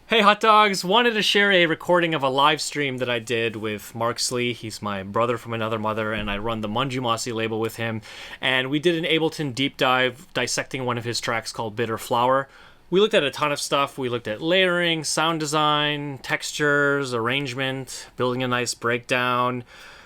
Hey hot dogs, wanted to share a recording of a live stream that I did with Mark Slee. He's my brother from another mother, and I run the Munjumasi label with him. And we did an Ableton deep dive dissecting one of his tracks called Bitter Flower. We looked at a ton of stuff. We looked at layering, sound design, textures, arrangement, building a nice breakdown,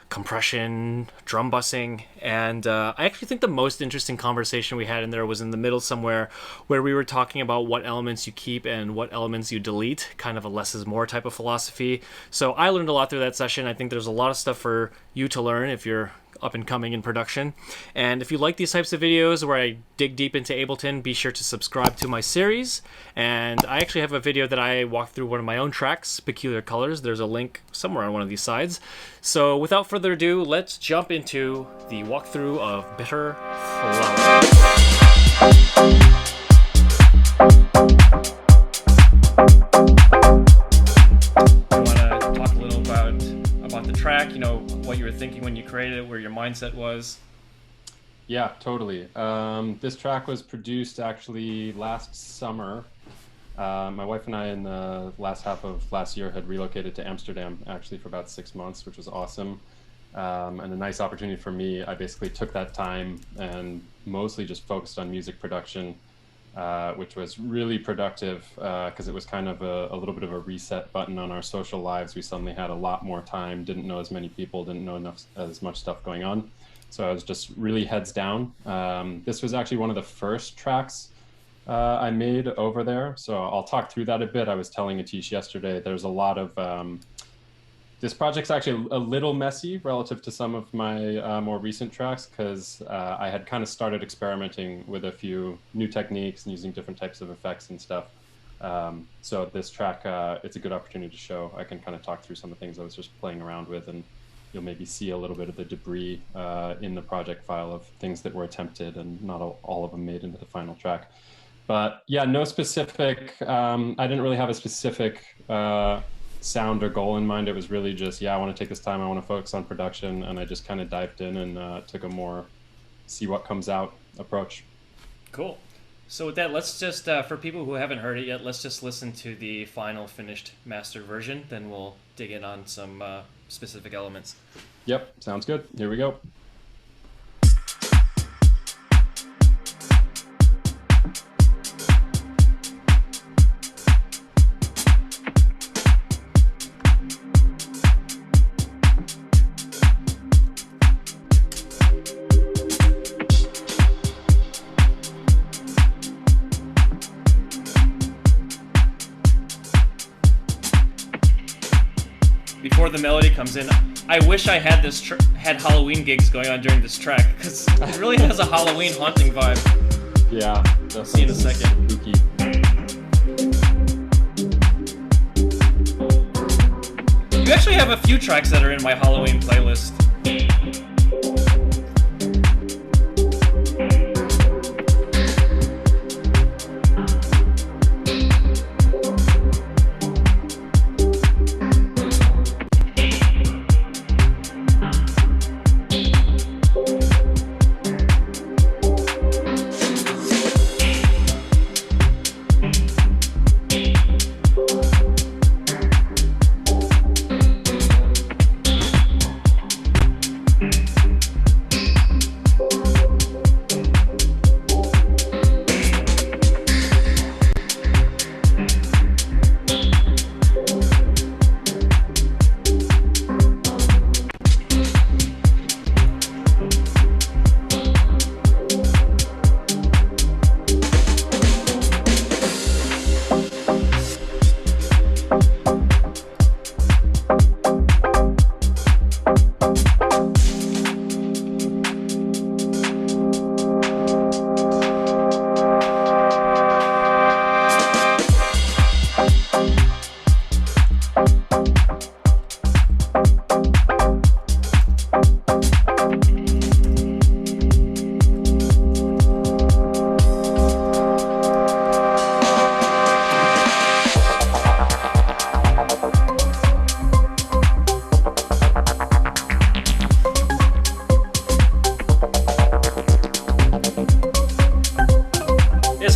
compression, drum bussing, and I actually think the most interesting conversation we had in there was in the middle somewhere, where we were talking about what elements you keep and what elements you delete, kind of a less is more type of philosophy. So I learned a lot through that session. I think there's a lot of stuff for you to learn if you're up and coming in production. And if you like these types of videos where I dig deep into Ableton, be sure to subscribe to my series. And I actually have a video that I walked through one of my own tracks, Peculiar Colors. There's a link somewhere on one of these sides. So without further ado, let's jump into the walkthrough of Bitter Flower. The track, what you were thinking when you created it, where your mindset was. Yeah, totally. This track was produced actually last summer. My wife and I in the last half of last year had relocated to Amsterdam actually for about 6 months, which was awesome. And a nice opportunity for me. I basically took that time and mostly just focused on music production, which was really productive because it was kind of a little bit of a reset button on our social lives. We suddenly had a lot more time, didn't know as many people, didn't know as much stuff going on. So I was just really heads down. This was actually one of the first tracks I made over there. So I'll talk through that a bit. I was telling Atish yesterday, there's a lot of, this project's actually a little messy relative to some of my more recent tracks because I had kind of started experimenting with a few new techniques and using different types of effects and stuff. So this track, it's a good opportunity to show. I can kind of talk through some of the things I was just playing around with, and you'll maybe see a little bit of the debris in the project file of things that were attempted and not all of them made into the final track. But yeah, no specific, I didn't really have a specific sound or goal in mind. It was really just, I want to take this time, I want to focus on production, and I just kind of dived in and took a more see what comes out approach. Cool. So with that, let's just, for people who haven't heard it yet, let's just listen to the final finished master version, then we'll dig in on some specific elements. Yep, sounds good. Here we go. Before the melody comes in, I wish I had had Halloween gigs going on during this track, because it really has a Halloween haunting vibe. Yeah, I'll see in a second. Spooky. You actually have a few tracks that are in my Halloween playlist.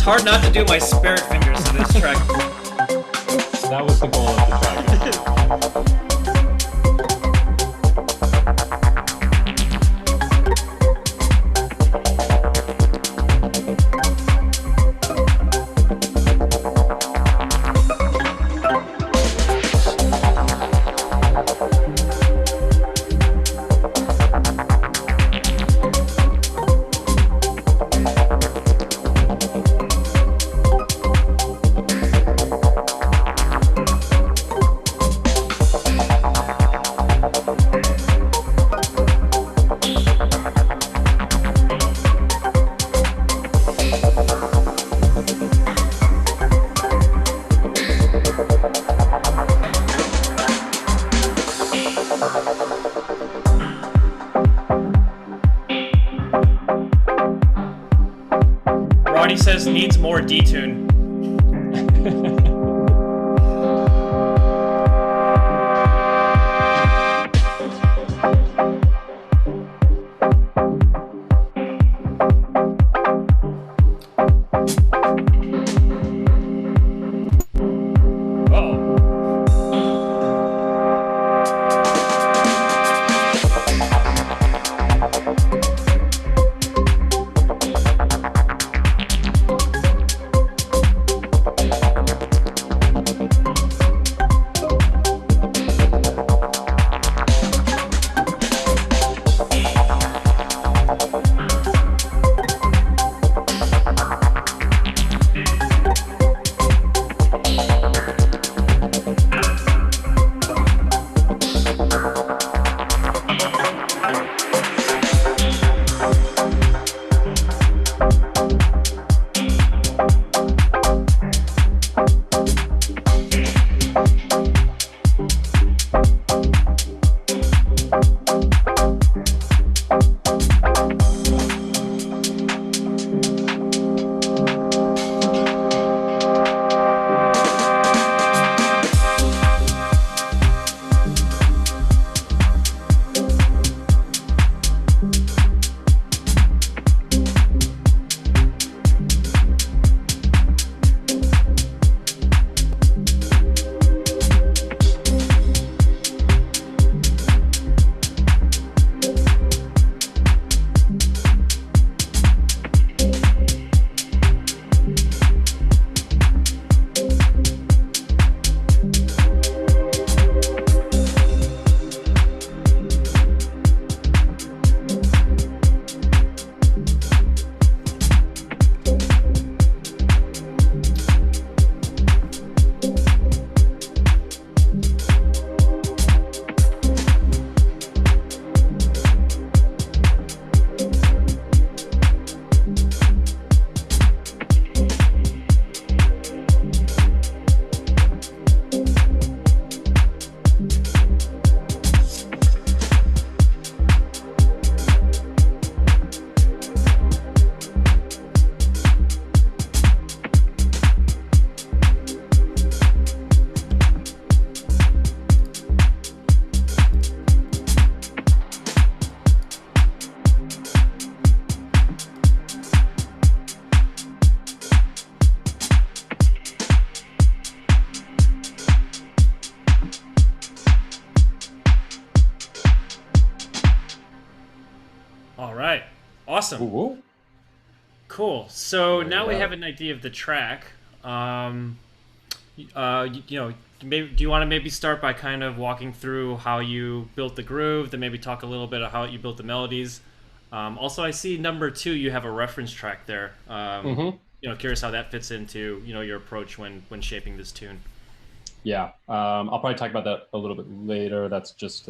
hard not to do my spirit fingers to this track. that was the goal of the track. Ronnie says needs more detune. All right. Awesome. Ooh. Cool. So There now you we have have it. an idea of the track. Maybe, do you want to maybe start by kind of walking through how you built the groove, then maybe talk a little bit of how you built the melodies. Also, I see number 2, you have a reference track there. Mm-hmm. Curious how that fits into, your approach when shaping this tune. Yeah, I'll probably talk about that a little bit later. That's just,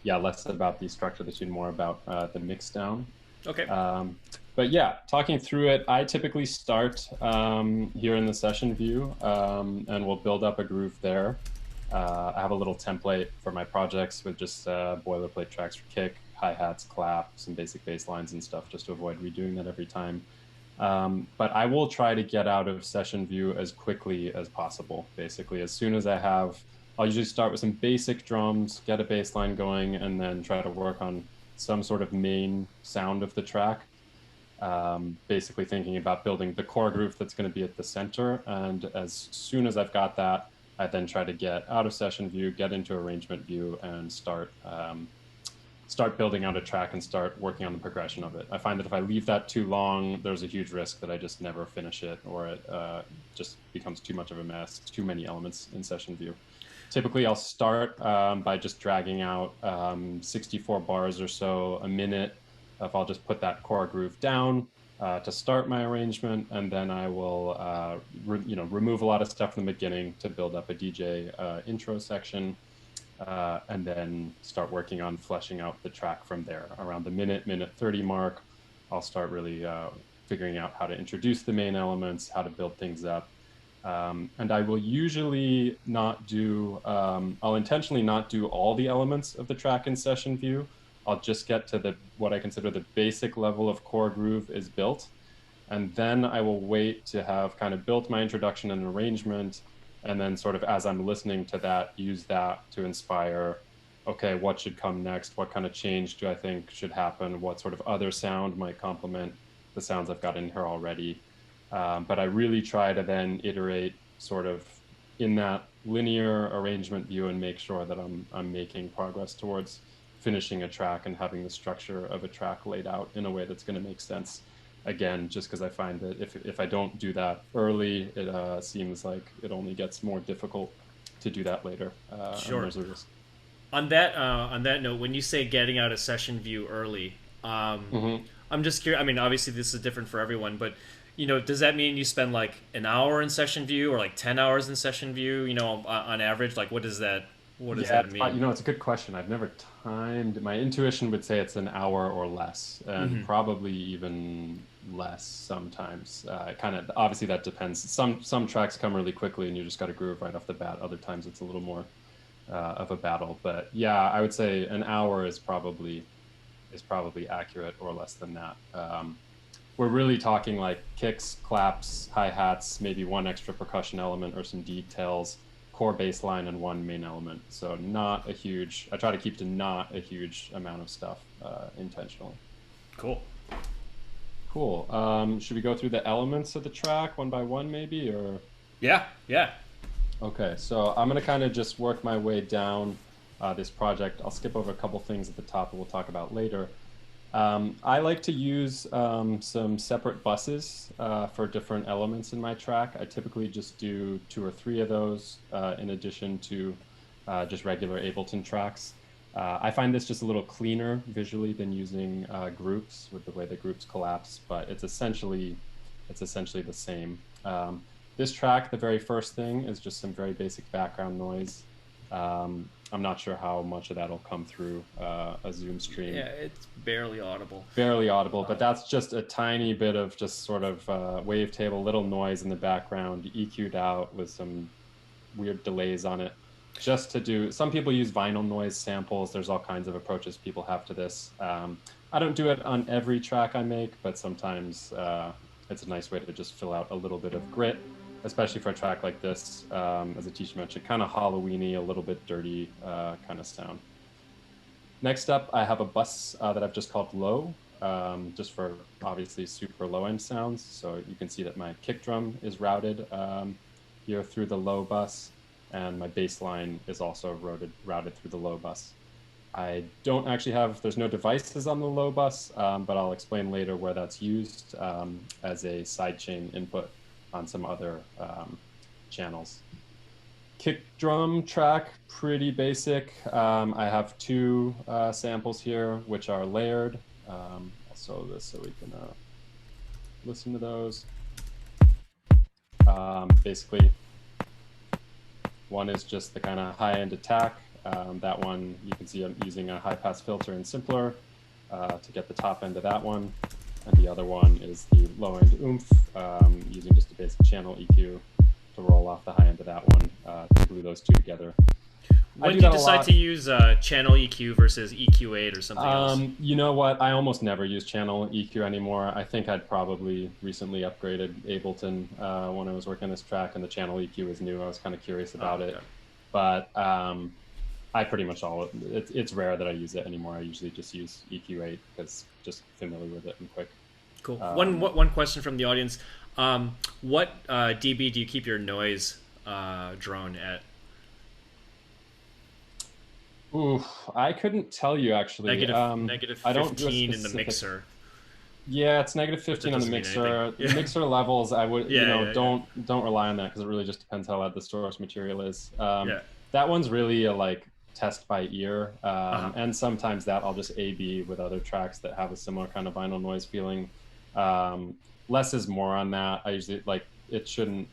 less about the structure of the tune, more about the mixdown. Okay. But yeah, talking through it, I typically start here in the session view, and we'll build up a groove there. I have a little template for my projects with just boilerplate tracks for kick, hi-hats, clap, some basic bass lines and stuff, just to avoid redoing that every time. But I will try to get out of session view as quickly as possible. Basically, as soon as I'll usually start with some basic drums, get a bass line going, and then try to work on some sort of main sound of the track. Basically thinking about building the core groove that's going to be at the center. And as soon as I've got that, I then try to get out of session view, get into arrangement view, and start building out a track and start working on the progression of it. I find that if I leave that too long, there's a huge risk that I just never finish it, or it just becomes too much of a mess, too many elements in session view. Typically, I'll start by just dragging out 64 bars or so a minute. If I'll just put that core groove down to start my arrangement, and then I will remove a lot of stuff from the beginning to build up a DJ intro section. And then start working on fleshing out the track from there. Around the minute 30 mark, I'll start really figuring out how to introduce the main elements, how to build things up. And I will usually not do, I'll intentionally not do all the elements of the track in session view. I'll just get to what I consider the basic level of core groove is built. And then I will wait to have kind of built my introduction and arrangement. And then sort of as I'm listening to that, use that to inspire, okay, what should come next? What kind of change do I think should happen? What sort of other sound might complement the sounds I've got in here already? But I really try to then iterate sort of in that linear arrangement view and make sure that I'm making progress towards finishing a track and having the structure of a track laid out in a way that's going to make sense. Again, just because I find that if I don't do that early, it seems like it only gets more difficult to do that later. Sure. And there's a risk. On that note, when you say getting out of session view early, I'm just curious. I mean, obviously this is different for everyone, but does that mean you spend like an hour in session view or like 10 hours in session view? On average, like what does that mean? It's a good question. I've never timed. My intuition would say it's an hour or less, and probably even less sometimes. Obviously that depends. Some tracks come really quickly and you just got to groove right off the bat. Other times it's a little more of a battle. But yeah, I would say an hour is probably accurate, or less than that. We're really talking like kicks, claps, hi-hats, maybe one extra percussion element or some details, core bass line, and one main element. So I try to keep to not a huge amount of stuff intentionally. Cool. Should we go through the elements of the track one by one maybe, or? Yeah. Okay, so I'm gonna kind of just work my way down this project. I'll skip over a couple things at the top that we'll talk about later. I like to use some separate buses for different elements in my track. I typically just do 2 or 3 of those in addition to just regular Ableton tracks. I find this just a little cleaner visually than using groups with the way the groups collapse, but it's essentially the same. This track, the very first thing, is just some very basic background noise. I'm not sure how much of that will come through a Zoom stream. Yeah, it's barely audible. Barely audible, but that's just a tiny bit of just sort of wavetable, little noise in the background, EQ'd out with some weird delays on it. Just to do, some people use vinyl noise samples. There's all kinds of approaches people have to this. I don't do it on every track I make, but sometimes it's a nice way to just fill out a little bit of grit, especially for a track like this, as Atish mentioned, kind of Halloween-y, a little bit dirty kind of sound. Next up, I have a bus that I've just called low, just for obviously super low-end sounds. So you can see that my kick drum is routed here through the low bus, and my bass line is also routed through the low bus. I don't actually there's no devices on the low bus, but I'll explain later where that's used as a sidechain input on some other channels. Kick drum track, pretty basic. I have 2 samples here, which are layered. I'll solo this so we can listen to those. Basically, one is just the kind of high-end attack. That one, you can see I'm using a high-pass filter in Simpler to get the top end of that one. And the other one is the low-end oomph, using just a basic channel EQ to roll off the high end of that one, to glue those 2 together. When did you decide to use channel EQ versus EQ8 or something else? You know what? I almost never use channel EQ anymore. I think I'd probably recently upgraded Ableton when I was working on this track, and the channel EQ was new. I was kind of curious about it. But I pretty much it's rare that I use it anymore. I usually just use EQ8 because just familiar with it and quick. Cool. One question from the audience. What dB do you keep your noise drone at? Oof, I couldn't tell you actually. Negative I don't do a 15 in the specific. mixer, Yeah, it's negative but that 15 on the doesn't mean anything. mixer. Yeah. Mixer levels, I would, Yeah, yeah, yeah. don't rely on that because it really just depends how loud the source material is. Yeah. That one's really a like test by ear, Uh-huh. and sometimes that I'll just A/B with other tracks that have a similar kind of vinyl noise feeling. Um, Less is more on that. I usually like it shouldn't.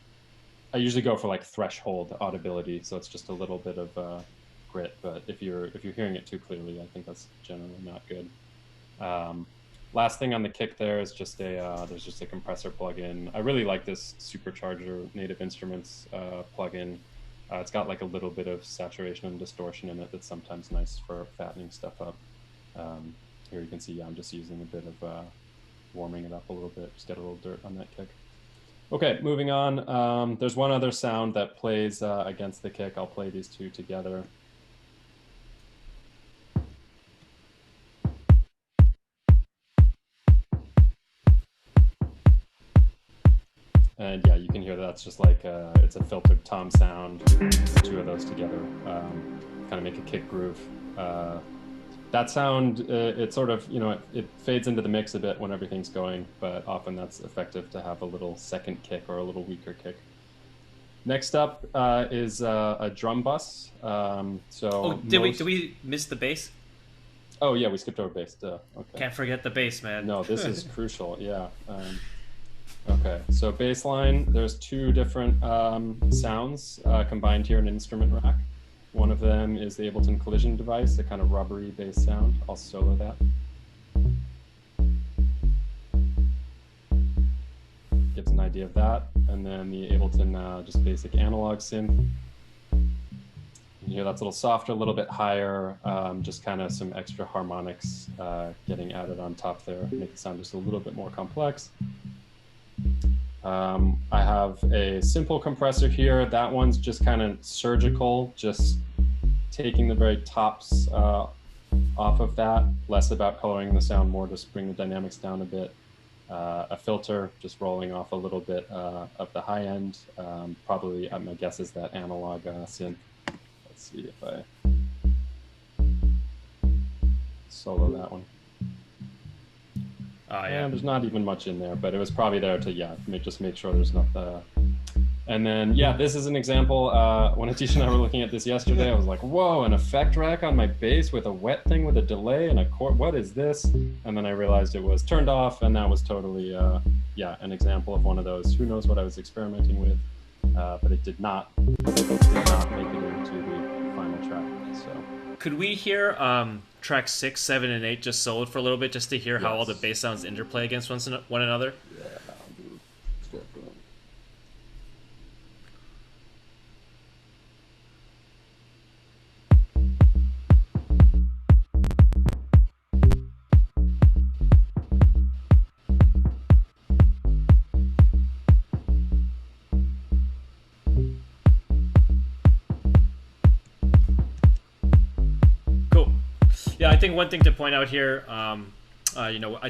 I usually go for like threshold audibility, so it's just a little bit of grit. But if you're hearing it too clearly, I think that's generally not good. Um, Last thing on the kick there is just there's just a compressor plugin. I really like this Supercharger Native Instruments plugin. It's got like a little bit of saturation and distortion in it that's sometimes nice for fattening stuff up. Here you can see, I'm just using a bit of warming it up a little bit, just get a little dirt on that kick. Okay, moving on. There's one other sound that plays against the kick. I'll play these two together. And yeah, you can hear that's just like it's a filtered tom sound. The two of those together kind of make a kick groove. That sound, it sort of, it fades into the mix a bit when everything's going, but often that's effective to have a little second kick or a little weaker kick. Next up is a drum bus. Did we miss the bass? Oh yeah, we skipped over bass. Okay. Can't forget the bass, man. No, this is crucial. Yeah. Okay, so bassline, there's two different sounds combined here in an instrument rack. One of them is the Ableton Collision device, a kind of rubbery bass sound. I'll solo that. Gives an idea of that. And then the Ableton just basic analog synth. You hear that's a little softer, a little bit higher, just kind of some extra harmonics getting added on top there, make it sound just a little bit more complex. I have a simple compressor here. That one's just kind of surgical, just taking the very tops off of that, less about coloring the sound, more just bring the dynamics down a bit. A filter, just rolling off a little bit of the high end. Probably, my guess is that analog synth. Let's see if I solo that one. Yeah. There's not even much in there, but it was probably there to, just make sure there's not the... And then, this is an example. When Atish and I were looking at this yesterday, I was like, whoa, an effect rack on my bass with a wet thing with a delay and a chord. What is this? And then I realized it was turned off, and that was totally, an example of one of those. Who knows what I was experimenting with, but it did not make it into the final track. So. Could we hear track 6, 7, and 8 just soloed for a little bit, just to hear how all the bass sounds interplay against one another? Yeah, let's get going. Yeah, I think one thing to point out here, I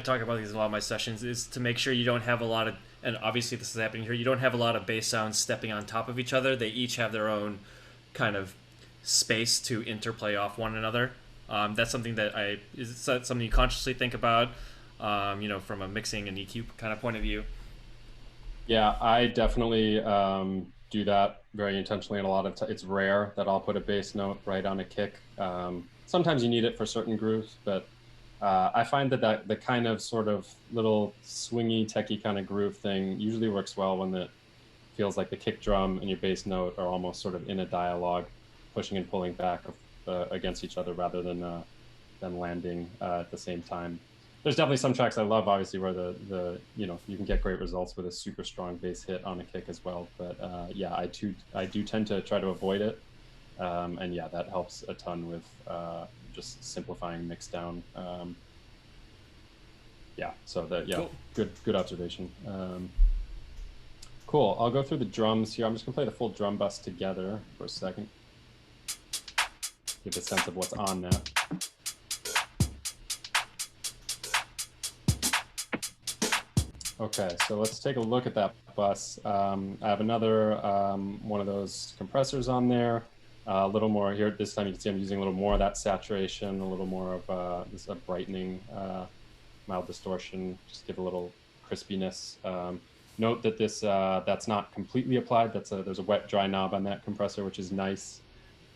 talk about these in a lot of my sessions, is to make sure you don't have a lot of, and obviously this is happening here, you don't have a lot of bass sounds stepping on top of each other. They each have their own kind of space to interplay off one another. That's something that is something you consciously think about, from a mixing and EQ kind of point of view. Yeah, I definitely do that very intentionally, and a lot of it's rare that I'll put a bass note right on a kick. Sometimes you need it for certain grooves, but I find that the kind of sort of little swingy, techie kind of groove thing usually works well when it feels like the kick drum and your bass note are almost sort of in a dialogue, pushing and pulling back against each other rather than landing at the same time. There's definitely some tracks I love, obviously, where you can get great results with a super strong bass hit on a kick as well. But I do tend to try to avoid it. And that helps a ton with just simplifying Mixdown. Cool. Good observation. Cool. I'll go through the drums here. I'm just gonna play the full drum bus together for a second. Give a sense of what's on that. Okay, so let's take a look at that bus. I have another one of those compressors on there. A little more here. This time you can see I'm using a little more of that saturation, a little more of this brightening, mild distortion, just give a little crispiness. Note that this that's not completely applied. There's a wet dry knob on that compressor, which is nice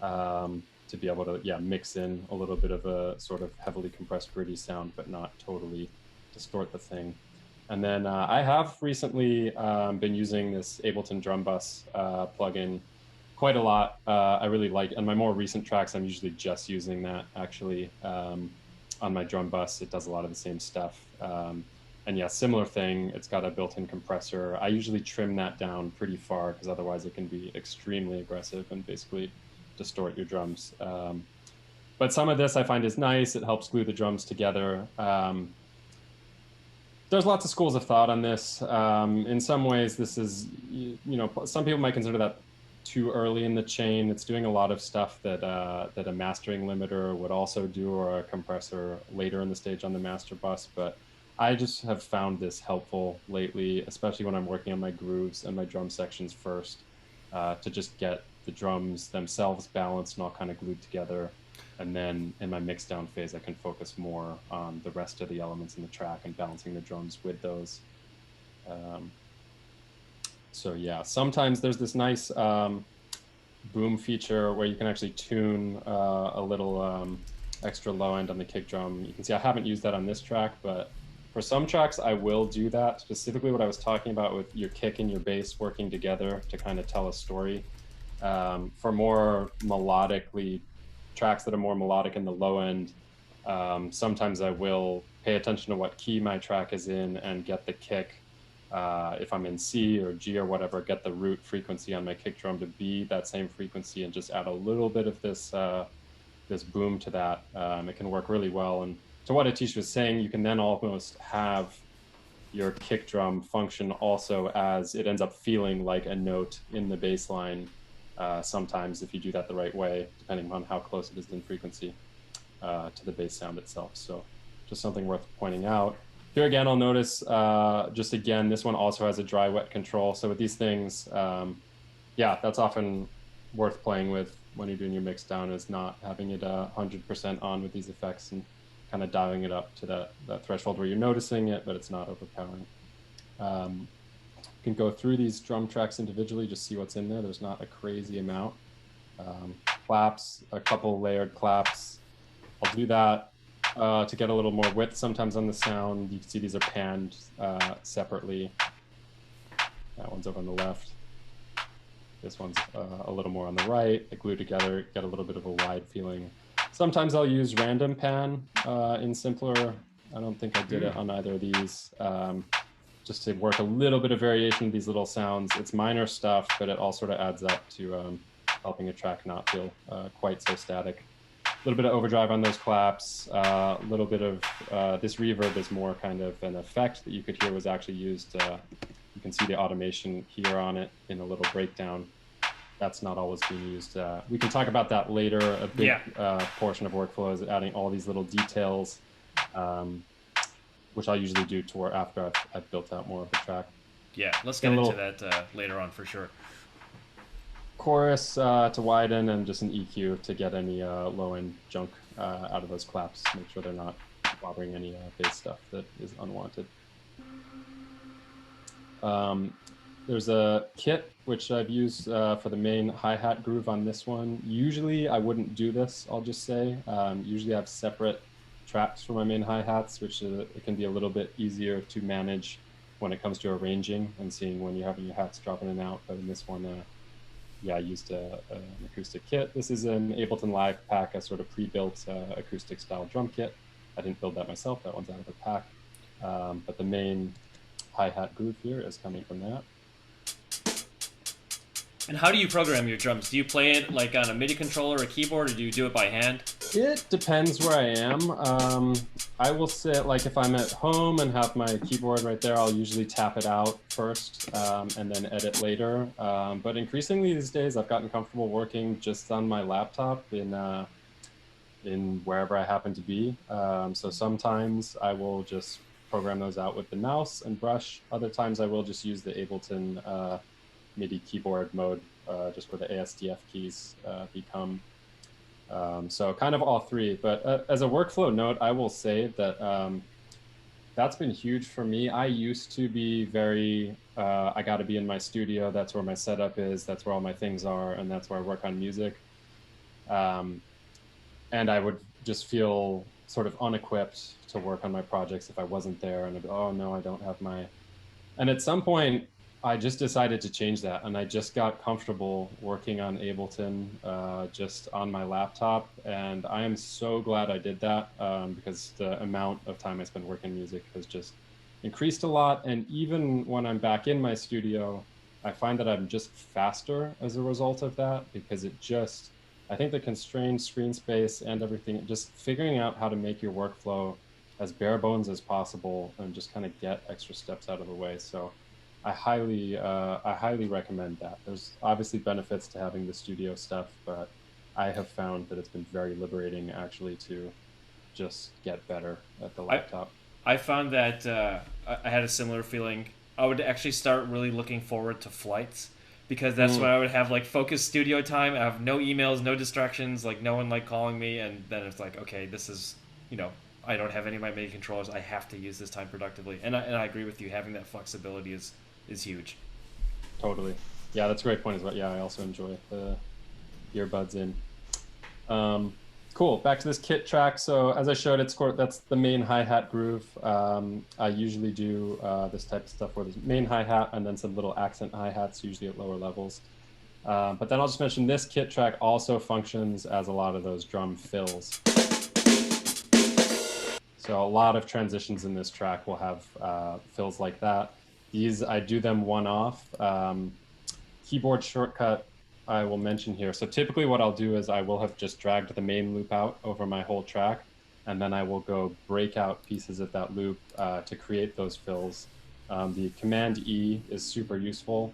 to be able to mix in a little bit of a sort of heavily compressed gritty sound, but not totally distort the thing. And then I have recently been using this Ableton drum bus plugin quite a lot. I really like, on my more recent tracks, I'm usually just using that actually on my drum bus. It does a lot of the same stuff. And yeah, similar thing, it's got a built-in compressor. I usually trim that down pretty far because otherwise it can be extremely aggressive and basically distort your drums. But some of this I find is nice. It helps glue the drums together. There's lots of schools of thought on this. In some ways, this is, some people might consider that too early in the chain. It's doing a lot of stuff that that a mastering limiter would also do, or a compressor later in the stage on the master bus. But I just have found this helpful lately, especially when I'm working on my grooves and my drum sections first, to just get the drums themselves balanced and all kind of glued together. And then in my mixdown phase, I can focus more on the rest of the elements in the track and balancing the drums with those. So yeah, sometimes there's this nice boom feature where you can actually tune a little extra low end on the kick drum. You can see I haven't used that on this track, but for some tracks I will do that. Specifically what I was talking about with your kick and your bass working together to kind of tell a story. For more melodically, tracks that are more melodic in the low end, sometimes I will pay attention to what key my track is in and get the kick. If I'm in C or G or whatever, get the root frequency on my kick drum to be that same frequency and just add a little bit of this this boom to that. It can work really well. And to what Atish was saying, you can then almost have your kick drum function also as it ends up feeling like a note in the bass line. Sometimes if you do that the right way, depending on how close it is in frequency to the bass sound itself. So just something worth pointing out. Here again, I'll notice, just again, this one also has a dry wet control. So with these things, yeah, that's often worth playing with when you're doing your mix down, is not having it 100% on with these effects and kind of dialing it up to that threshold where you're noticing it, but it's not overpowering. You can go through these drum tracks individually, just see what's in there. There's not a crazy amount. Claps, a couple layered claps. I'll do that to get a little more width sometimes on the sound. You can see these are panned separately. That one's over on the left. This one's a little more on the right. They glue together, get a little bit of a wide feeling. Sometimes I'll use random pan in simpler. I don't think I did it on either of these. Just to work a little bit of variation of these little sounds. It's minor stuff, but it all sort of adds up to helping a track not feel quite so static. A little bit of overdrive on those claps, a little bit of this reverb is more kind of an effect that you could hear was actually used. You can see the automation here on it in a little breakdown. That's not always being used. We can talk about that later. A big portion of workflow is adding all these little details, which I'll usually do after I've built out more of the track. Yeah, let's get into that later on for sure. Chorus to widen, and just an EQ to get any low-end junk out of those claps. Make sure they're not bothering any bass stuff that is unwanted. There's a kit which I've used for the main hi-hat groove on this one. Usually I wouldn't do this, I'll just say. Usually I have separate tracks for my main hi-hats, which it can be a little bit easier to manage when it comes to arranging and seeing when you're having your hats dropping in and out. But in this one, yeah, I used an acoustic kit. This is an Ableton Live pack, a sort of pre-built acoustic style drum kit. I didn't build that myself, that one's out of the pack. But the main hi-hat groove here is coming from that. And how do you program your drums? Do you play it like on a MIDI controller or a keyboard, or do you do it by hand? It depends where I am. I will sit, like if I'm at home and have my keyboard right there, I'll usually tap it out first and then edit later. But increasingly these days, I've gotten comfortable working just on my laptop in wherever I happen to be. So sometimes I will just program those out with the mouse and brush. Other times I will just use the Ableton MIDI keyboard mode, just where the ASDF keys become. So kind of all three. But as a workflow note, I will say that that's been huge for me. I used to be very, I got to be in my studio. That's where my setup is. That's where all my things are. And that's where I work on music. And I would just feel sort of unequipped to work on my projects if I wasn't there. And I'd be, oh no, I don't have my, and at some point I just decided to change that. And I just got comfortable working on Ableton just on my laptop. And I am so glad I did that because the amount of time I spend working music has just increased a lot. And even when I'm back in my studio, I find that I'm just faster as a result of that, because it just, I think the constrained screen space and everything, just figuring out how to make your workflow as bare bones as possible and just kind of get extra steps out of the way. So I highly recommend that. There's obviously benefits to having the studio stuff, but I have found that it's been very liberating actually to just get better at the laptop. I found that I had a similar feeling. I would actually start really looking forward to flights, because that's when I would have like focused studio time. I have no emails, no distractions, like no one like calling me, and then it's like, okay, this is, I don't have any of my MIDI controllers. I have to use this time productively, and I agree with you. Having that flexibility is huge. Totally, yeah, that's a great point as well. Yeah, I also enjoy the earbuds in. Cool. Back to this kit track. So as I showed, that's the main hi-hat groove. I usually do this type of stuff where there's main hi-hat and then some little accent hi-hats, usually at lower levels. But then I'll just mention this kit track also functions as a lot of those drum fills. So a lot of transitions in this track will have fills like that. These, I do them one-off. Keyboard shortcut I will mention here. So typically what I'll do is I will have just dragged the main loop out over my whole track, and then I will go break out pieces of that loop to create those fills. The Command E is super useful.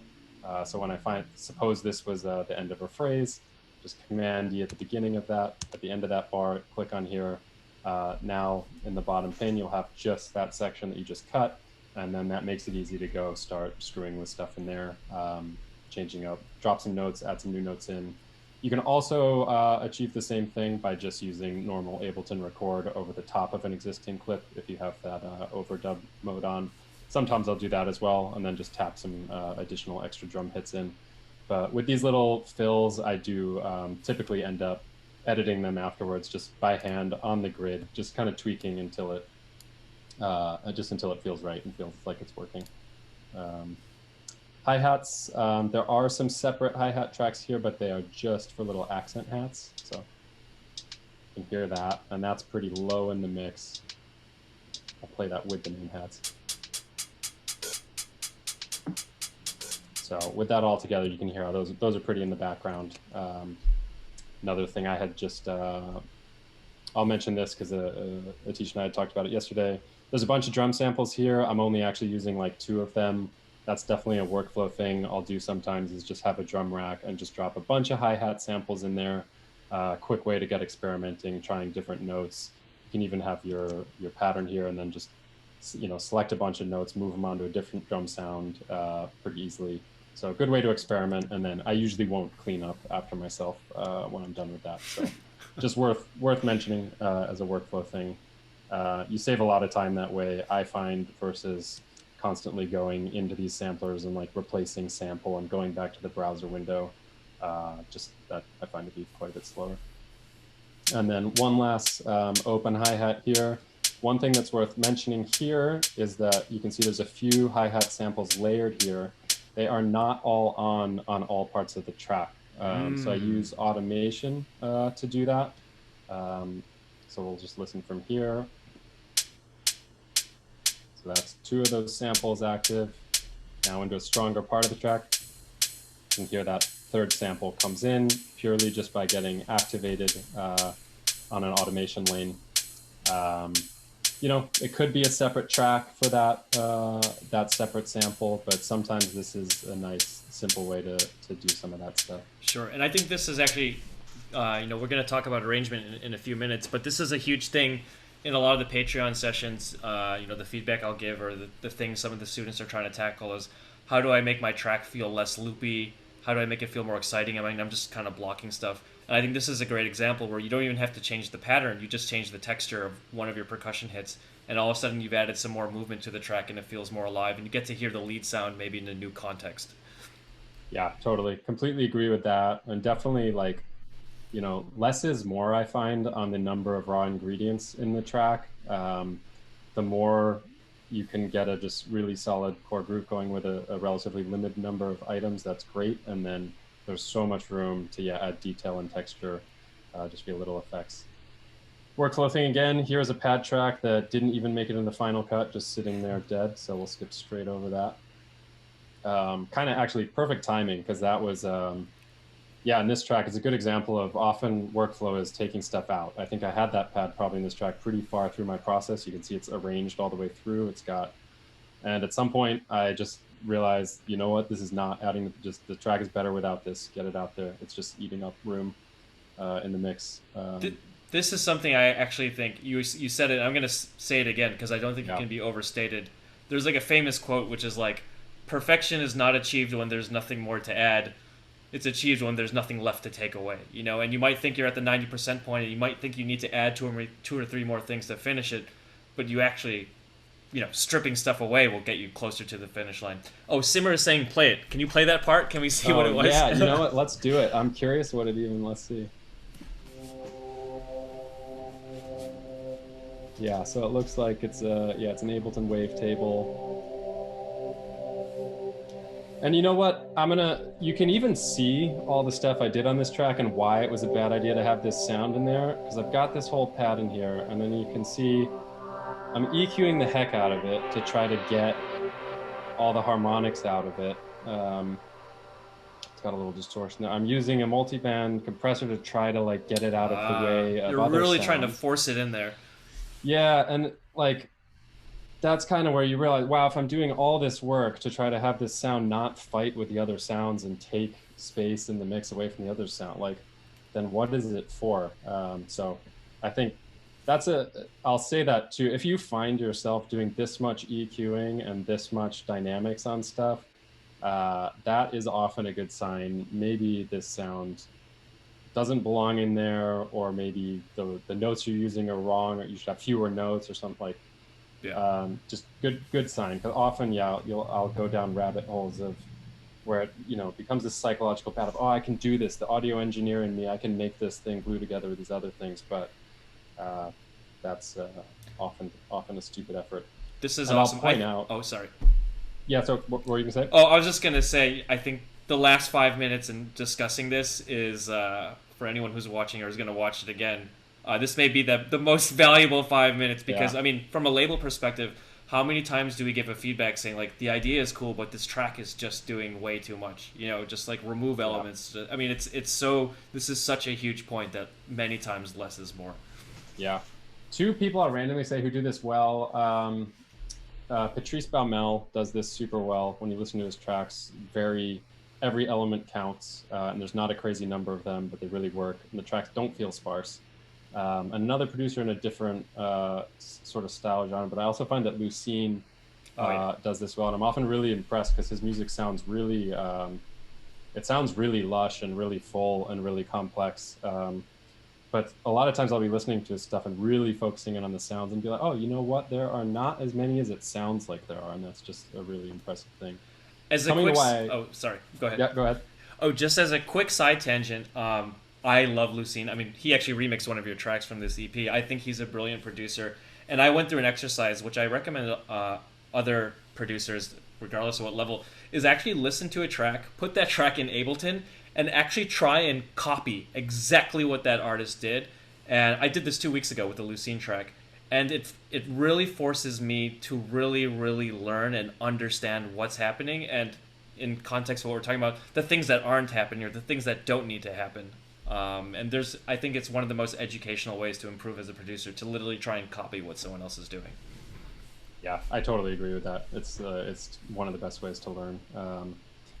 So when suppose this was the end of a phrase, just Command E at the beginning of that, at the end of that bar, click on here. Now in the bottom pane, you'll have just that section that you just cut, and then that makes it easy to go start screwing with stuff in there. Changing up, drop some notes, add some new notes in. You can also achieve the same thing by just using normal Ableton record over the top of an existing clip if you have that overdub mode on. Sometimes I'll do that as well, and then just tap some additional extra drum hits in. But with these little fills, I do typically end up editing them afterwards just by hand on the grid, just kind of tweaking until it feels right and feels like it's working. Hi-hats, there are some separate hi-hat tracks here, but they are just for little accent hats. So you can hear that, and that's pretty low in the mix. I'll play that with the main hats. So with that all together, you can hear how those are pretty in the background. Another thing I had just, I'll mention this because Atish and I had talked about it yesterday. There's a bunch of drum samples here. I'm only actually using like 2 of them. That's definitely a workflow thing I'll do sometimes, is just have a drum rack and just drop a bunch of hi-hat samples in there. Quick way to get experimenting, trying different notes. You can even have your pattern here and then just select a bunch of notes, move them onto a different drum sound pretty easily. So a good way to experiment, and then I usually won't clean up after myself when I'm done with that. So just worth mentioning as a workflow thing. You save a lot of time that way, I find, versus constantly going into these samplers and like replacing sample and going back to the browser window. Just that I find to be quite a bit slower. And then one last open hi-hat here. One thing that's worth mentioning here is that you can see there's a few hi-hat samples layered here. They are not all on all parts of the track. So I use automation to do that. So we'll just listen from here. So that's 2 of those samples active. Now into a stronger part of the track. You can hear that 3rd sample comes in purely just by getting activated on an automation lane. It could be a separate track for that separate sample, but sometimes this is a nice, simple way to do some of that stuff. Sure, and I think this is actually, we're going to talk about arrangement in a few minutes, but this is a huge thing in a lot of the Patreon sessions, the feedback I'll give or the things some of the students are trying to tackle is how do I make my track feel less loopy? How do I make it feel more exciting? I mean, I'm just kind of blocking stuff. And I think this is a great example where you don't even have to change the pattern. You just change the texture of one of your percussion hits. And all of a sudden you've added some more movement to the track and it feels more alive. And you get to hear the lead sound maybe in a new context. Yeah, totally. Completely agree with that. And definitely like, less is more, I find, on the number of raw ingredients in the track. The more you can get a just really solid core groove going with a relatively limited number of items, that's great. And then there's so much room to add detail and texture, just via little effects. Workflow thing again, here's a pad track that didn't even make it in the final cut, just sitting there dead. So we'll skip straight over that. Kind of actually perfect timing, because that was, in this track, it's a good example of often workflow is taking stuff out. I think I had that pad probably in this track pretty far through my process. You can see it's arranged all the way through. And at some point I just realized, you know what, this is not adding, just the track is better without this, get it out there. It's just eating up room in the mix. This is something I actually think, you said it, I'm going to say it again because I don't think it can be overstated. There's like a famous quote which is like, perfection is not achieved when there's nothing more to add. It's achieved when there's nothing left to take away, and you might think you're at the 90% point and you might think you need to add two or three more things to finish it, but you actually, stripping stuff away will get you closer to the finish line. Oh, Simmer is saying play it. Can you play that part? Can we see what it was? Yeah, you know what? Let's do it. I'm curious what it even, let's see. Yeah, so it looks like it's it's an Ableton wavetable. And you know what? You can even see all the stuff I did on this track and why it was a bad idea to have this sound in there, because I've got this whole pad in here, and then you can see I'm EQing the heck out of it to try to get all the harmonics out of it. It's got a little distortion there. I'm using a multi-band compressor to try to like get it out of the way of You're really sounds. trying to force it in there. Yeah, and like that's kind of where you realize, wow, if I'm doing all this work to try to have this sound not fight with the other sounds and take space in the mix away from the other sound, like, then what is it for? So I think I'll say that too. If you find yourself doing this much EQing and this much dynamics on stuff, that is often a good sign. Maybe this sound doesn't belong in there, or maybe the notes you're using are wrong, or you should have fewer notes or something like. Yeah. Just good sign, because often I'll go down rabbit holes of where it becomes this psychological path of, oh, I can do this, the audio engineer in me, I can make this thing glue together with these other things, but that's often a stupid effort. This is and awesome. I'll point out. Oh, sorry. Yeah. So what were you gonna say? Oh, I was just gonna say, I think the last 5 minutes in discussing this is for anyone who's watching or is gonna watch it again. This may be the most valuable 5 minutes because, I mean, from a label perspective, how many times do we give a feedback saying, like, the idea is cool, but this track is just doing way too much, just like remove elements. I mean, this is such a huge point that many times less is more. Yeah. Two people I'll randomly say who do this well. Patrice Baumel does this super well. When you listen to his tracks, every element counts, and there's not a crazy number of them, but they really work, and the tracks don't feel sparse. Another producer in a different sort of style genre, but I also find that Lucene does this well, and I'm often really impressed because his music sounds really, it sounds really lush and really full and really complex. But a lot of times I'll be listening to his stuff and really focusing in on the sounds and be like, oh, you know what? There are not as many as it sounds like there are, and that's just a really impressive thing. Oh, sorry. Go ahead. Yeah, go ahead. Oh, just as a quick side tangent, I love Lucene. I mean, he actually remixed one of your tracks from this EP. I think he's a brilliant producer. And I went through an exercise, which I recommend other producers, regardless of what level, is actually listen to a track, put that track in Ableton, and actually try and copy exactly what that artist did. And I did this 2 weeks ago with the Lucene track. And it really forces me to really, really learn and understand what's happening. And in context of what we're talking about, the things that aren't happening or the things that don't need to happen. And I think it's one of the most educational ways to improve as a producer, to literally try and copy what someone else is doing. Yeah, I totally agree with that. It's one of the best ways to learn.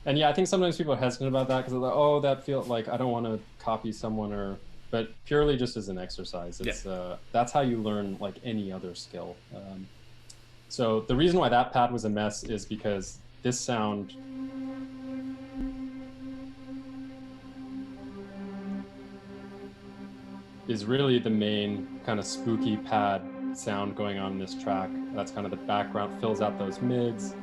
And yeah, I think sometimes people are hesitant about that because they're like, oh, that feels like I don't want to copy someone or but purely just as an exercise. It's that's how you learn like any other skill. So the reason why that pad was a mess is because this sound is really the main kind of spooky pad sound going on in this track. That's kind of the background, fills out those mids.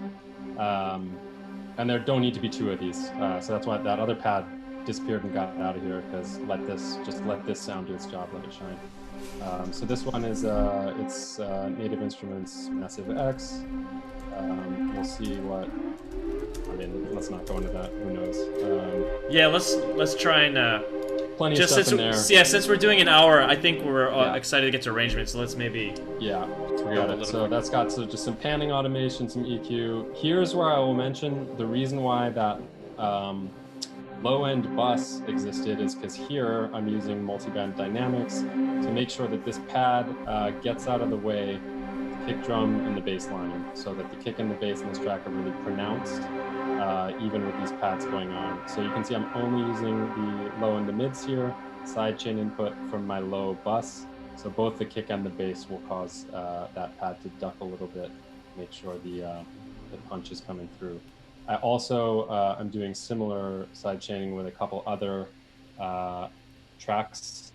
And there don't need to be two of these. So that's why that other pad disappeared and got out of here, because let this sound do its job, let it shine. So this one is it's Native Instruments Massive X. We'll see what. I mean, let's not go into that. Who knows? Yeah, let's try and. Plenty of stuff in there. Yeah, since we're doing an hour, I think we're excited to get to arrangements. So let's maybe. Yeah, forget it. So that's got just some panning automation, some EQ. Here's where I will mention the reason why that low-end bus existed is because here I'm using multiband dynamics to make sure that this pad gets out of the way the kick drum and the bass line, so that the kick and the bass in this track are really pronounced, even with these pads going on. So you can see I'm only using the low and the mids here, sidechain input from my low bus. So both the kick and the bass will cause that pad to duck a little bit, make sure the punch is coming through. I also I'm doing similar side chaining with a couple other tracks,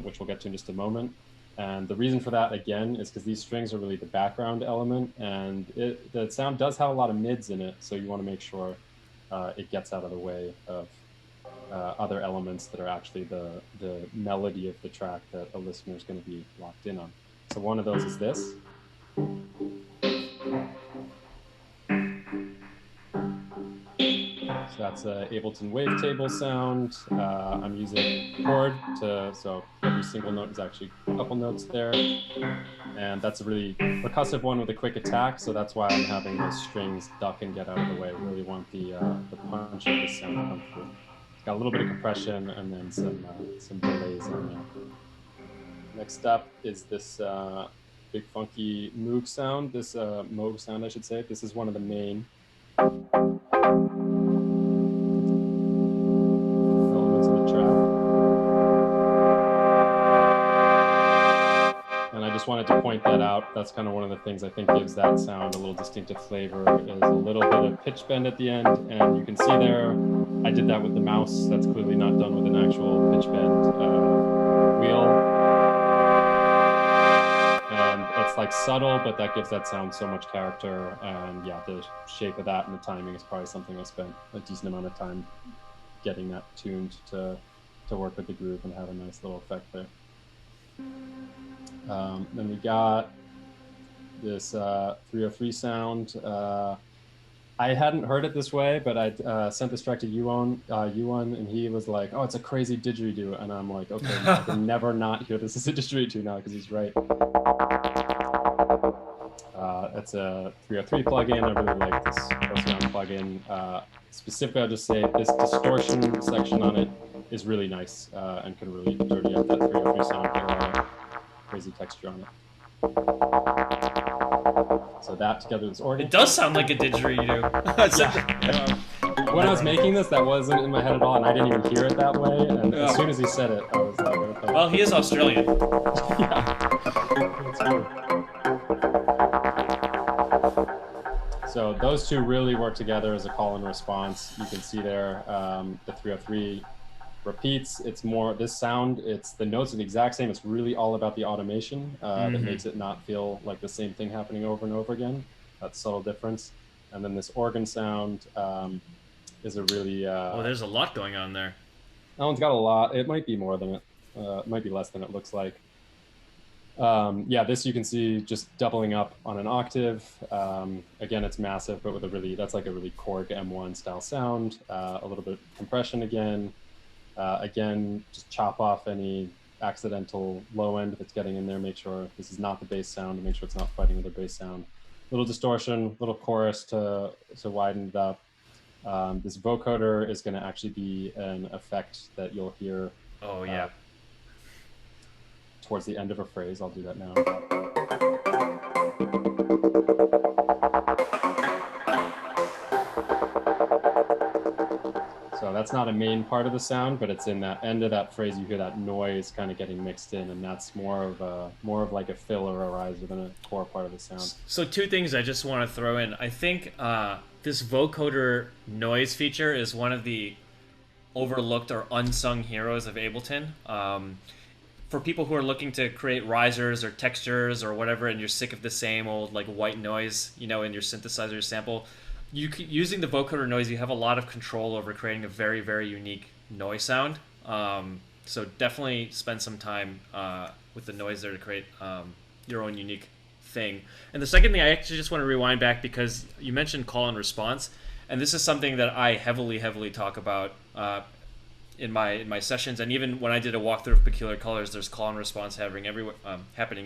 which we'll get to in just a moment. And the reason for that, again, is because these strings are really the background element, and the sound does have a lot of mids in it, so you want to make sure it gets out of the way of other elements that are actually the melody of the track that a listener is going to be locked in on. So one of those is this. So that's a Ableton wavetable sound. I'm using chord so every single note is actually a couple notes there. And that's a really percussive one with a quick attack, so that's why I'm having those strings duck and get out of the way. I really want the punch of this sound to come through. It's got a little bit of compression and then some delays on there. Next up is this big funky Moog sound, this Moog sound I should say. This is one of the main elements of the track. And I just wanted to point that out. That's kind of one of the things I think gives that sound a little distinctive flavor, is a little bit of pitch bend at the end. And you can see there, I did that with the mouse. That's clearly not done with an actual pitch bend wheel. And it's like subtle, but that gives that sound so much character. And yeah, the shape of that and the timing is probably something I spent a decent amount of time getting that tuned to work with the groove and have a nice little effect there. Then we got this 303 sound. I hadn't heard it this way, but I sent this track to Yuan, and he was like, "Oh, it's a crazy didgeridoo," and I'm like, "Okay, I can never not hear this as a didgeridoo now," because he's right. It's a 303 plugin. I really like this Procyon plugin. Specifically, I'll just say this distortion section on it is really nice and can really dirty up that 303 sound, get a lot of crazy texture on it. So that together with this organ. It does sound like a didgeridoo. Yeah. When I was making this, that wasn't in my head at all, and I didn't even hear it that way. And as soon as he said it, I was like, okay. Well, he is Australian. Yeah. That's true. So those two really work together as a call and response. You can see there the 303 repeats. It's more this sound, it's the notes are the exact same. It's really all about the automation that makes it not feel like the same thing happening over and over again. That subtle difference. And then this organ sound is a really oh, there's a lot going on there. That one's got a lot. It might be more than it might be less than it looks like. Yeah, this you can see just doubling up on an octave. Again, it's massive, but with a really, that's like a really Korg M1 style sound. A little bit of compression again. Again, just chop off any accidental low end that's getting in there. Make sure this is not the bass sound, and make sure it's not fighting with the bass sound. Little distortion, little chorus to widen it up. This vocoder is going to actually be an effect that you'll hear. Oh yeah. Towards the end of a phrase. I'll do that now. So So that's not a main part of the sound, but it's in that end of that phrase. You hear that noise kind of getting mixed in, and that's more of like a fill or a riser than a core part of the sound. So two things I just want to throw in. I think this vocoder noise feature is one of the overlooked or unsung heroes of Ableton. For people who are looking to create risers or textures or whatever, and you're sick of the same old like white noise, in your synthesizer sample, using the vocoder noise, you have a lot of control over creating a very, very unique noise sound. So definitely spend some time with the noise there to create your own unique thing. And the second thing, I actually just want to rewind back because you mentioned call and response, and this is something that I heavily talk about in my sessions, and even when I did a walkthrough of Peculiar Colors, there's call and response happening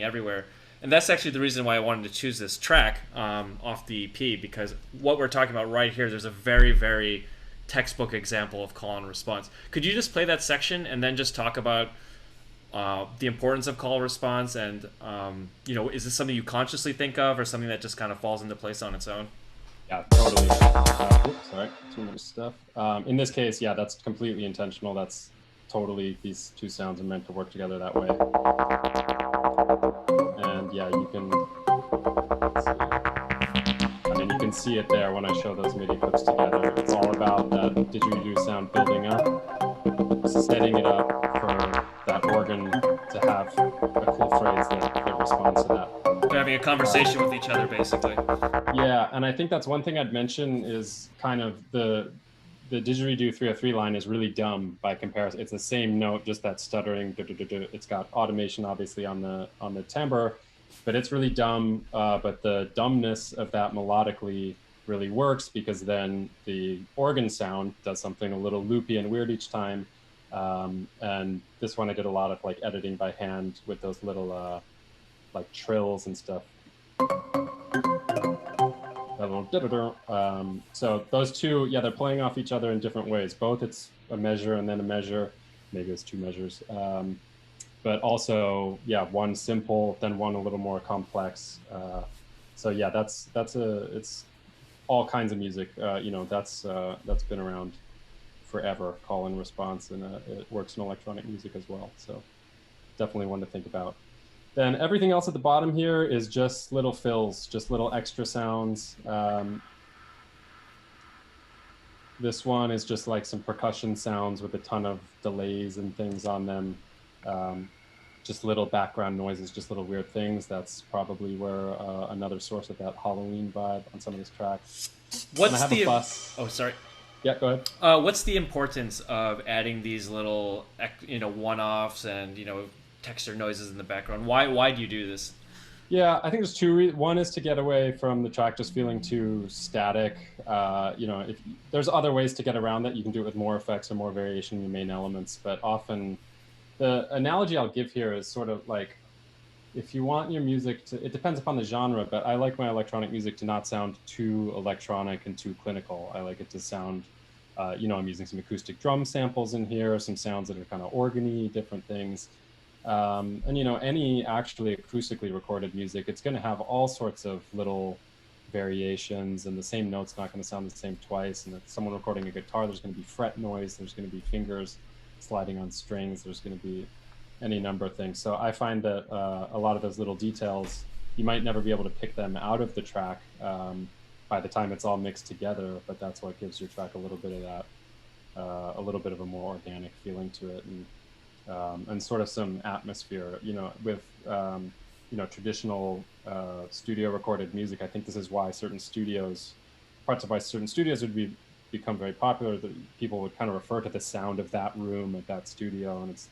everywhere. And that's actually the reason why I wanted to choose this track off the EP, because what we're talking about right here, there's a very, very textbook example of call and response. Could you just play that section and then just talk about the importance of call and response, and is this something you consciously think of or something that just kind of falls into place on its own? Yeah, totally. Sorry, too much stuff. In this case, yeah, that's completely intentional. That's totally, these two sounds are meant to work together that way. And yeah, you can, you can see it there when I show those MIDI clips together. It's all about that didgeridoo sound building up, setting it up for that organ to have a cool phrase that responds to that. They're having a conversation with each other, basically. Yeah, and I think that's one thing I'd mention is kind of the didgeridoo 303 line is really dumb by comparison. It's the same note, just that stuttering. It's got automation, obviously, on the timbre, but it's really dumb. But the dumbness of that melodically really works because then the organ sound does something a little loopy and weird each time. And this one I did a lot of like editing by hand with those little like trills and stuff. So those two, yeah, they're playing off each other in different ways. Both it's a measure and then a measure, maybe it's two measures. But also, yeah, one simple, then one a little more complex. So yeah, it's all kinds of music. That's been around forever, call and response, and it works in electronic music as well. So definitely one to think about. Then everything else at the bottom here is just little fills, just little extra sounds. This one is just like some percussion sounds with a ton of delays and things on them. Just little background noises, just little weird things. That's probably where another source of that Halloween vibe on some of this track. What's the bus. Oh, sorry. Yeah, go ahead. What's the importance of adding these little, one-offs and texture noises in the background? Why do you do this? Yeah, I think there's two. One is to get away from the track just feeling too static. If there's other ways to get around that, you can do it with more effects or more variation in your main elements. But often, the analogy I'll give here is sort of like, if you want your music to, it depends upon the genre, but I like my electronic music to not sound too electronic and too clinical. I like it to sound, I'm using some acoustic drum samples in here, some sounds that are kind of organy, different things. Any actually acoustically recorded music, it's going to have all sorts of little variations, and the same note's not going to sound the same twice. And if someone recording a guitar, there's going to be fret noise, there's going to be fingers sliding on strings, there's going to be any number of things. So I find that a lot of those little details, you might never be able to pick them out of the track by the time it's all mixed together, but that's what gives your track a little bit of that, a little bit of a more organic feeling to it. And sort of some atmosphere, with traditional studio recorded music. I think this is why parts of why certain studios would become very popular. That people would kind of refer to the sound of that room at that studio, and it's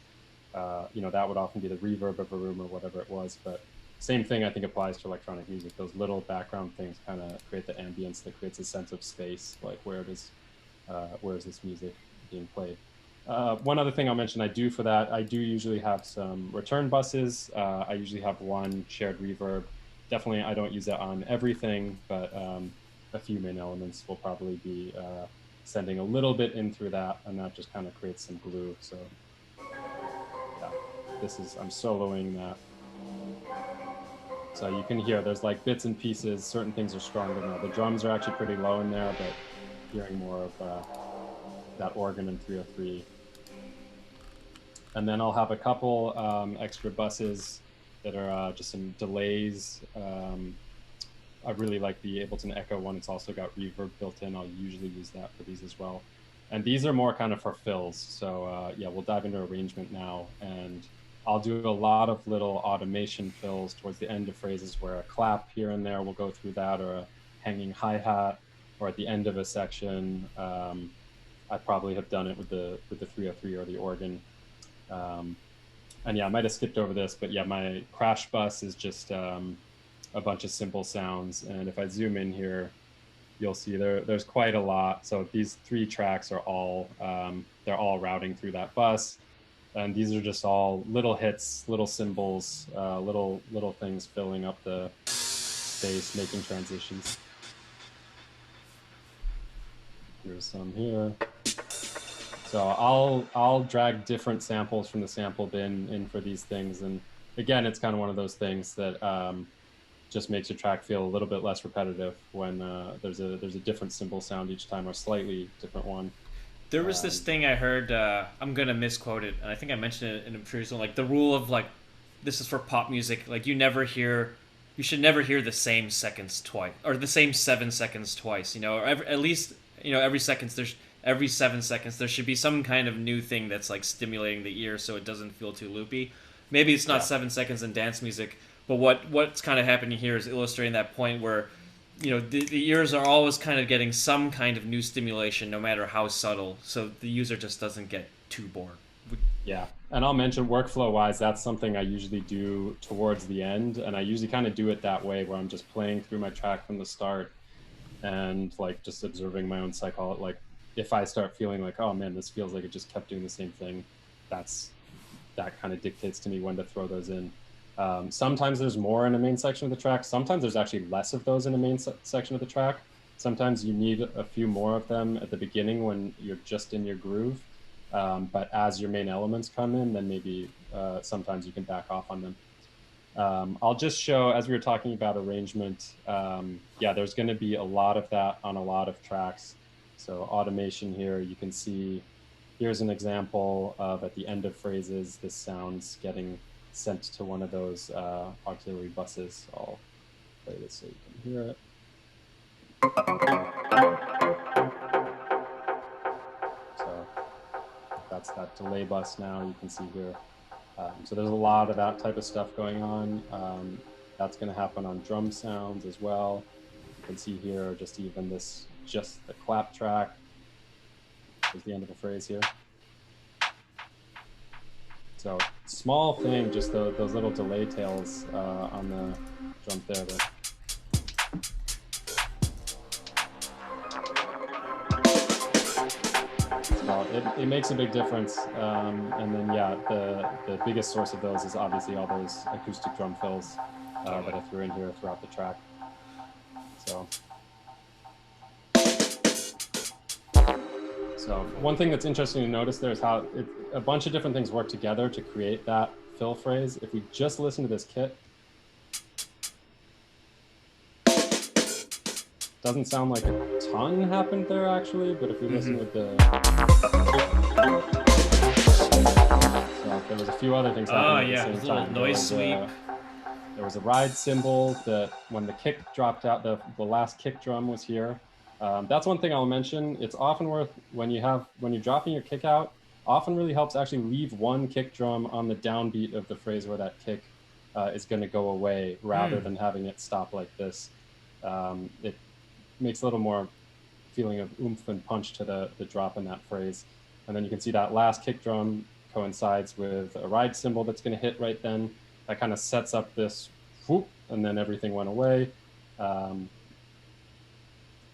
that would often be the reverb of a room or whatever it was. But same thing I think applies to electronic music. Those little background things kind of create the ambience that creates a sense of space, like where is this music being played. One other thing I'll mention I do for that, I do usually have some return buses. I usually have one shared reverb. Definitely I don't use that on everything, but a few main elements will probably be sending a little bit in through that, and that just kind of creates some glue. So yeah, I'm soloing that. So you can hear there's like bits and pieces, certain things are stronger now. The drums are actually pretty low in there, but hearing more of that organ in 303. And then I'll have a couple extra buses that are just some delays. I really like the Ableton Echo one. It's also got reverb built in. I'll usually use that for these as well. And these are more kind of for fills. So yeah, we'll dive into arrangement now. And I'll do a lot of little automation fills towards the end of phrases where a clap here and there will go through that, or a hanging hi-hat, or at the end of a section. I probably have done it with the 303 or the organ. And yeah, I might have skipped over this, but yeah, my crash bus is just a bunch of simple sounds. And if I zoom in here, you'll see there's quite a lot. So these 3 tracks are all, they're all routing through that bus. And these are just all little hits, little cymbals, little things filling up the space, making transitions. Here's some here. So I'll drag different samples from the sample bin in for these things. And again, it's kind of one of those things that just makes your track feel a little bit less repetitive when there's a different cymbal sound each time, or a slightly different one. There was this thing I heard, I'm going to misquote it, and I think I mentioned it in a previous one, like the rule of like, this is for pop music, like you should never hear the same seconds twice, or the same 7 seconds twice, you know, or at least, you know, every 7 seconds, there should be some kind of new thing that's like stimulating the ear so it doesn't feel too loopy. Maybe it's not 7 seconds in dance music, but what's kind of happening here is illustrating that point where, you know, the ears are always kind of getting some kind of new stimulation, no matter how subtle, so the user just doesn't get too bored. Yeah, and I'll mention workflow-wise, that's something I usually do towards the end, and I usually kind of do it that way, where I'm just playing through my track from the start and like just observing my own cycle. Like if I start feeling like, oh man, this feels like it just kept doing the same thing, that kind of dictates to me when to throw those in. Sometimes there's more in the main section of the track. Sometimes there's actually less of those in the main section of the track. Sometimes you need a few more of them at the beginning when you're just in your groove. But as your main elements come in, then maybe sometimes you can back off on them. I'll just show, as we were talking about arrangement, yeah, there's going to be a lot of that on a lot of tracks. So automation here, you can see, here's an example of at the end of phrases, this sound's getting sent to one of those auxiliary buses. I'll play this so you can hear it. So that's that delay bus now, you can see here. So there's a lot of that type of stuff going on. That's going to happen on drum sounds as well. You can see here just even this, just the clap track. There's the end of the phrase here. So small thing, just those little delay tails on the drum there. It makes a big difference. And then yeah, the biggest source of those is obviously all those acoustic drum fills that I threw in here throughout the track. So one thing that's interesting to notice there is how a bunch of different things work together to create that fill phrase. If we just listen to this kit, doesn't sound like a ton happened there actually, but if we listen with the... So there was a few other things happening at the same time. Noise sweep. There was a ride cymbal that when the kick dropped out, the last kick drum was here. That's one thing I'll mention. It's often worth, when you're dropping your kick out, often really helps actually leave one kick drum on the downbeat of the phrase where that kick is going to go away, rather than having it stop like this. It makes a little more feeling of oomph and punch to the drop in that phrase. And then you can see that last kick drum coincides with a ride cymbal that's going to hit right then. That kind of sets up this whoop, and then everything went away.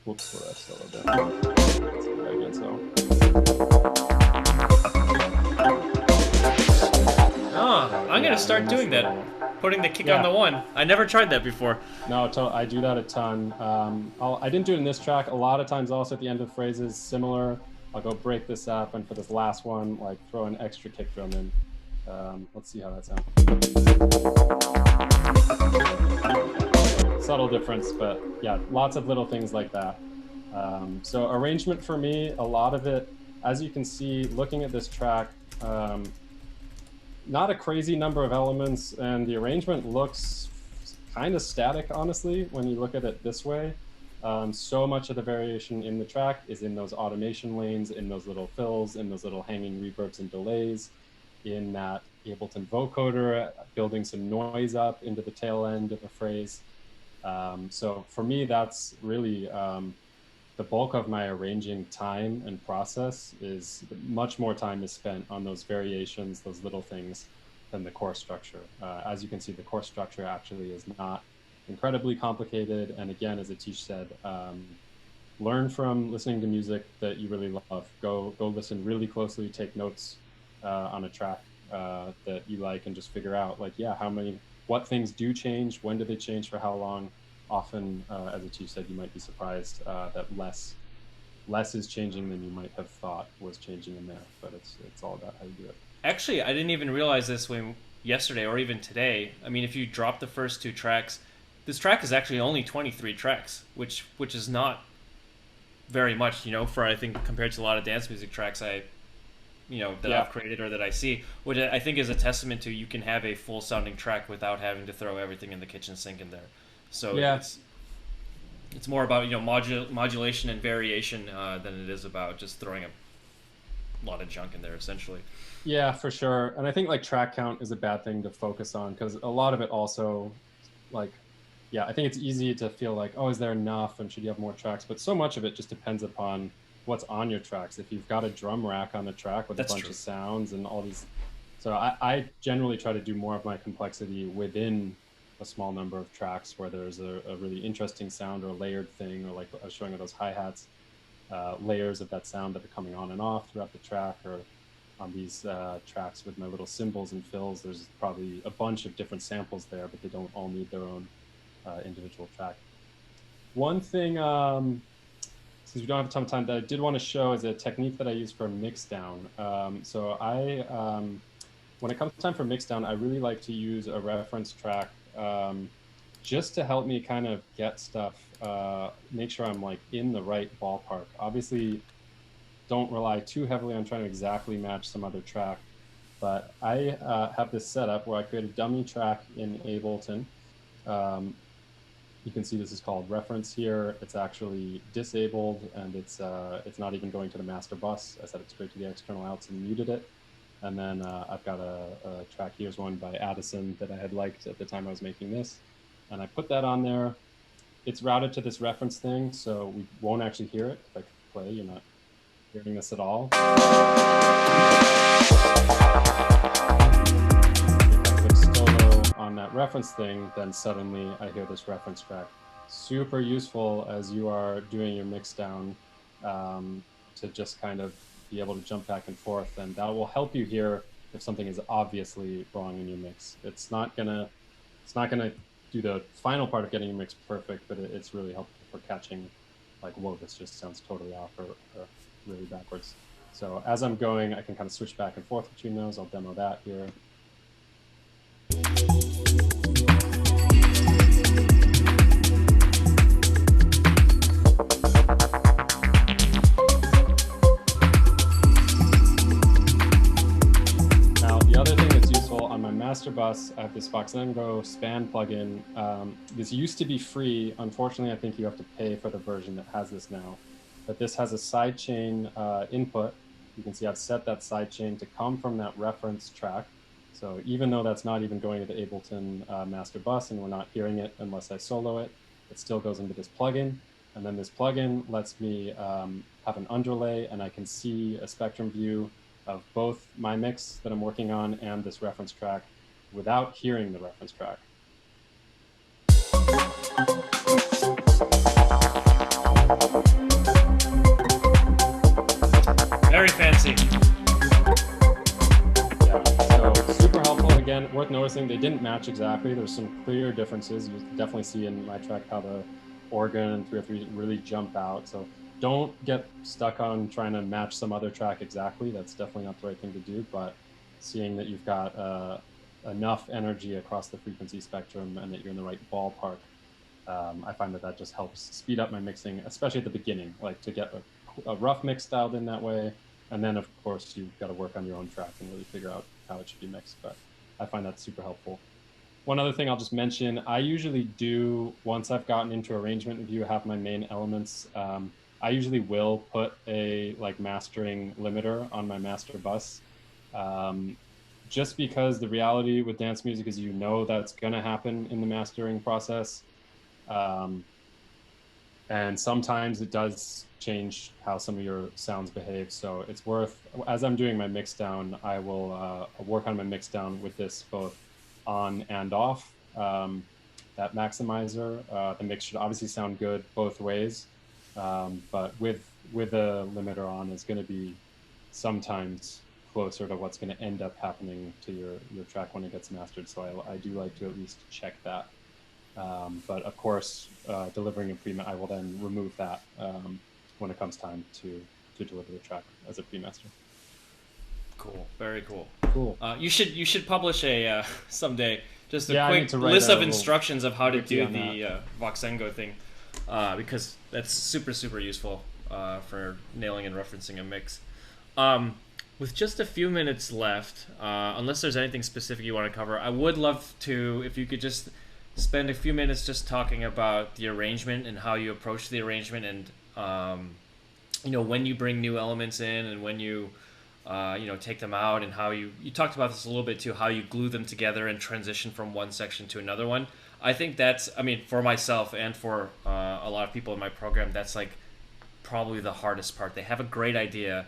Whoops, we're still a bit. Let's do that again, so. Oh, I'm going to start doing that. Putting the kick on the one. I never tried that before. No, I do that a ton. I didn't do it in this track. A lot of times also at the end of phrases, similar. I'll go break this up, and for this last one, like throw an extra kick drum in. Let's see how that sounds. Subtle difference, but yeah, lots of little things like that. So arrangement for me, a lot of it as you can see, looking at this track, not a crazy number of elements, and the arrangement looks kind of static, honestly, when you look at it this way. So much of the variation in the track is in those automation lanes, in those little fills, in those little hanging reverbs and delays, in that Ableton vocoder, building some noise up into the tail end of a phrase. So for me, that's really the bulk of my arranging time and process. Is much more time is spent on those variations, those little things, than the core structure. As you can see, the core structure actually is not incredibly complicated. And again, as Atish said, learn from listening to music that you really love. Go listen really closely, take notes on a track that you like, and just figure out, like, yeah, what things do change, when do they change, for how long. Often, as Atish said, you might be surprised that less is changing than you might have thought was changing in there. But it's all about how you do it. Actually, I didn't even realize this when yesterday or even today. I mean, if you drop the first two tracks, this track is actually only 23 tracks, which is not very much, for, I think, compared to a lot of dance music tracks that I've created or that I see, which I think is a testament to you can have a full sounding track without having to throw everything in the kitchen sink in there. So yeah. It's more about modulation and variation than it is about just throwing a lot of junk in there, essentially. Yeah, for sure. And I think like track count is a bad thing to focus on, because a lot of it also, like, yeah, I think it's easy to feel like, oh, is there enough, and should you have more tracks? But so much of it just depends upon what's on your tracks. If you've got a drum rack on the track with a bunch of sounds and all these, so I generally try to do more of my complexity within a small number of tracks where there's a really interesting sound or a layered thing, or like I was showing with those hi-hats, layers of that sound that are coming on and off throughout the track. Or on these tracks with my little cymbals and fills, there's probably a bunch of different samples there, but they don't all need their own individual track. One thing, since we don't have a ton of time, that I did want to show is a technique that I use for Mixdown. So when it comes time for Mixdown, I really like to use a reference track just to help me kind of get stuff, make sure I'm like in the right ballpark. Obviously, don't rely too heavily on trying to exactly match some other track, but I have this setup where I create a dummy track in Ableton. You can see this is called reference here. It's actually disabled, and it's not even going to the master bus. I set it straight to the external outs and muted it. And then I've got a track, here's one by Addison that I had liked at the time I was making this. And I put that on there. It's routed to this reference thing, so we won't actually hear it. If I play, you're not hearing this at all. If I click solo on that reference thing, then suddenly I hear this reference track. Super useful as you are doing your mix down, to just kind of be able to jump back and forth, and that will help you hear if something is obviously wrong in your mix. It's not gonna do the final part of getting your mix perfect, but it's really helpful for catching, like, whoa, this just sounds totally off or really backwards. So as I'm going, I can kind of switch back and forth between those. I'll demo that here. Master bus, I have this Voxengo span plugin. This used to be free. Unfortunately, I think you have to pay for the version that has this now. But this has a sidechain input. You can see I've set that sidechain to come from that reference track. So even though that's not even going to the Ableton master bus, and we're not hearing it unless I solo it, it still goes into this plugin. And then this plugin lets me have an underlay, and I can see a spectrum view of both my mix that I'm working on and this reference track without hearing the reference track. Very fancy. Yeah, so super helpful. Again, worth noticing, they didn't match exactly. There's some clear differences. You definitely see in my track how the organ and 303 really jump out. So don't get stuck on trying to match some other track exactly. That's definitely not the right thing to do, but seeing that you've got enough energy across the frequency spectrum and that you're in the right ballpark, I find that just helps speed up my mixing, especially at the beginning, like to get a rough mix dialed in that way. And then of course you've got to work on your own track and really figure out how it should be mixed. But I find that super helpful. One other thing I'll just mention, I usually do, once I've gotten into arrangement review, have my main elements, I usually will put a like mastering limiter on my master bus. Just because the reality with dance music is, you know, that's going to happen in the mastering process. And sometimes it does change how some of your sounds behave. So it's worth, as I'm doing my mixdown, I will work on my mixdown with this both on and off. That maximizer, the mix should obviously sound good both ways. But with a limiter on, is going to be sometimes closer to what's going to end up happening to your track when it gets mastered. So I do like to at least check that. But of course, delivering a pre-master, I will then remove that when it comes time to deliver the track as a pre-master. Cool, very cool. Cool. You should publish a someday just a Yeah, quick list of instructions of how to do the Voxengo thing, because that's super useful for nailing and referencing a mix. With just a few minutes left, unless there's anything specific you want to cover, I would love to, if you could just spend a few minutes just talking about the arrangement and how you approach the arrangement, and when you bring new elements in and when you take them out, and how you talked about this a little bit too, how you glue them together and transition from one section to another one. I think that's, for myself and for a lot of people in my program, that's like probably the hardest part. They have a great idea.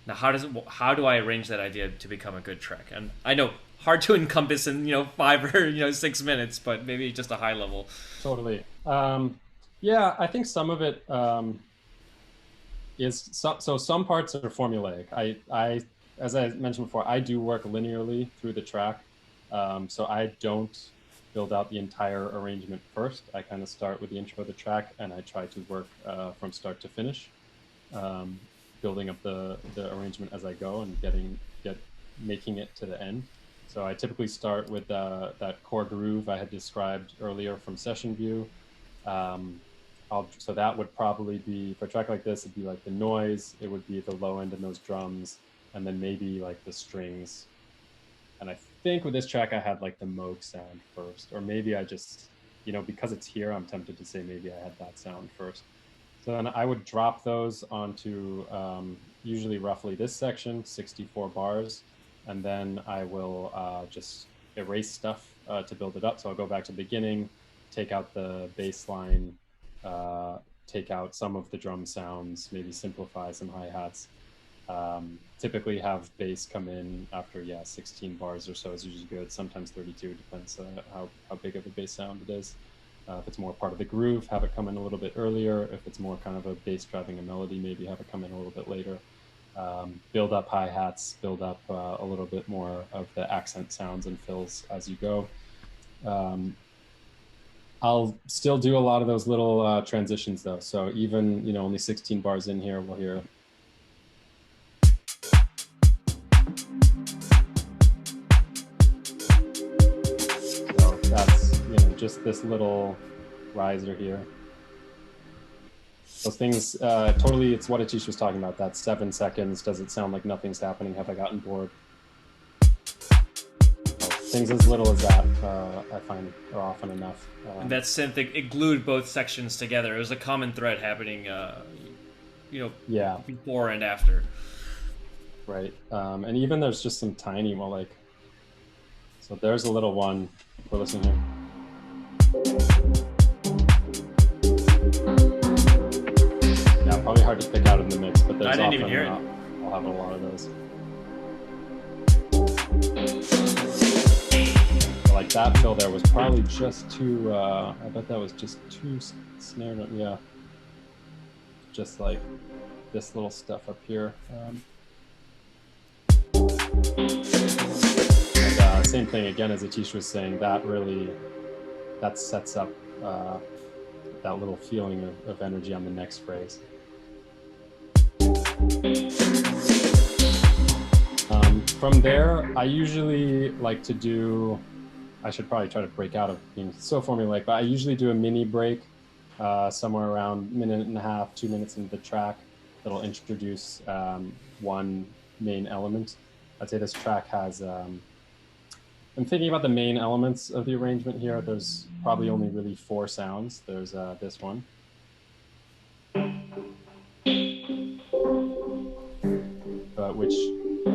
Now, how do I arrange that idea to become a good track? And I know hard to encompass in 5 or 6 minutes, but maybe just a high level. Totally. Yeah, I think some of it is so some parts are formulaic. I as I mentioned before, I do work linearly through the track, so I don't build out the entire arrangement first. I kind of start with the intro of the track, and I try to work from start to finish, building up the arrangement as I go and making it to the end. So I typically start with that core groove I had described earlier from session view. So that would probably be, for a track like this, it'd be like the noise, it would be the low end in those drums, and then maybe like the strings. And I think with this track, I had like the Moog sound first, or maybe I just, because it's here, I'm tempted to say maybe I had that sound first. So then I would drop those onto usually roughly this section, 64 bars. And then I will just erase stuff to build it up. So I'll go back to the beginning, take out the bass line, take out some of the drum sounds, maybe simplify some hi-hats. Typically have bass come in after, 16 bars or so is usually good. Sometimes 32, depends how big of a bass sound it is. If it's more part of the groove, have it come in a little bit earlier. If it's more kind of a bass driving a melody, maybe have it come in a little bit later. Build up hi-hats, build up a little bit more of the accent sounds and fills as you go. I'll still do a lot of those little transitions though. So even, only 16 bars in here, we'll hear. So that's, just this little riser here. Those things, totally, it's what Atish was talking about, that 7 seconds. Does it sound like nothing's happening? Have I gotten bored? Things as little as that, I find, are often enough. And that synth, it glued both sections together. It was a common thread happening, before and after. Right. And even there's just some tiny, so there's a little one. We're listening here. Yeah, probably hard to pick out in the mix, but there's I didn't even hear it. I'll have a lot of those. So like that fill there was probably just too, I bet that was just too snare drum, yeah. Just like this little stuff up here. And same thing again, as Atish was saying, that sets up that little feeling of energy on the next phrase. From there, I usually like to do, I should probably try to break out of being so formulaic, but I usually do a mini break somewhere around 1.5 minutes, 2 minutes into the track. that'll introduce one main element. I'd say this track has, I'm thinking about the main elements of the arrangement here. There's probably only really 4 sounds. There's this one. Which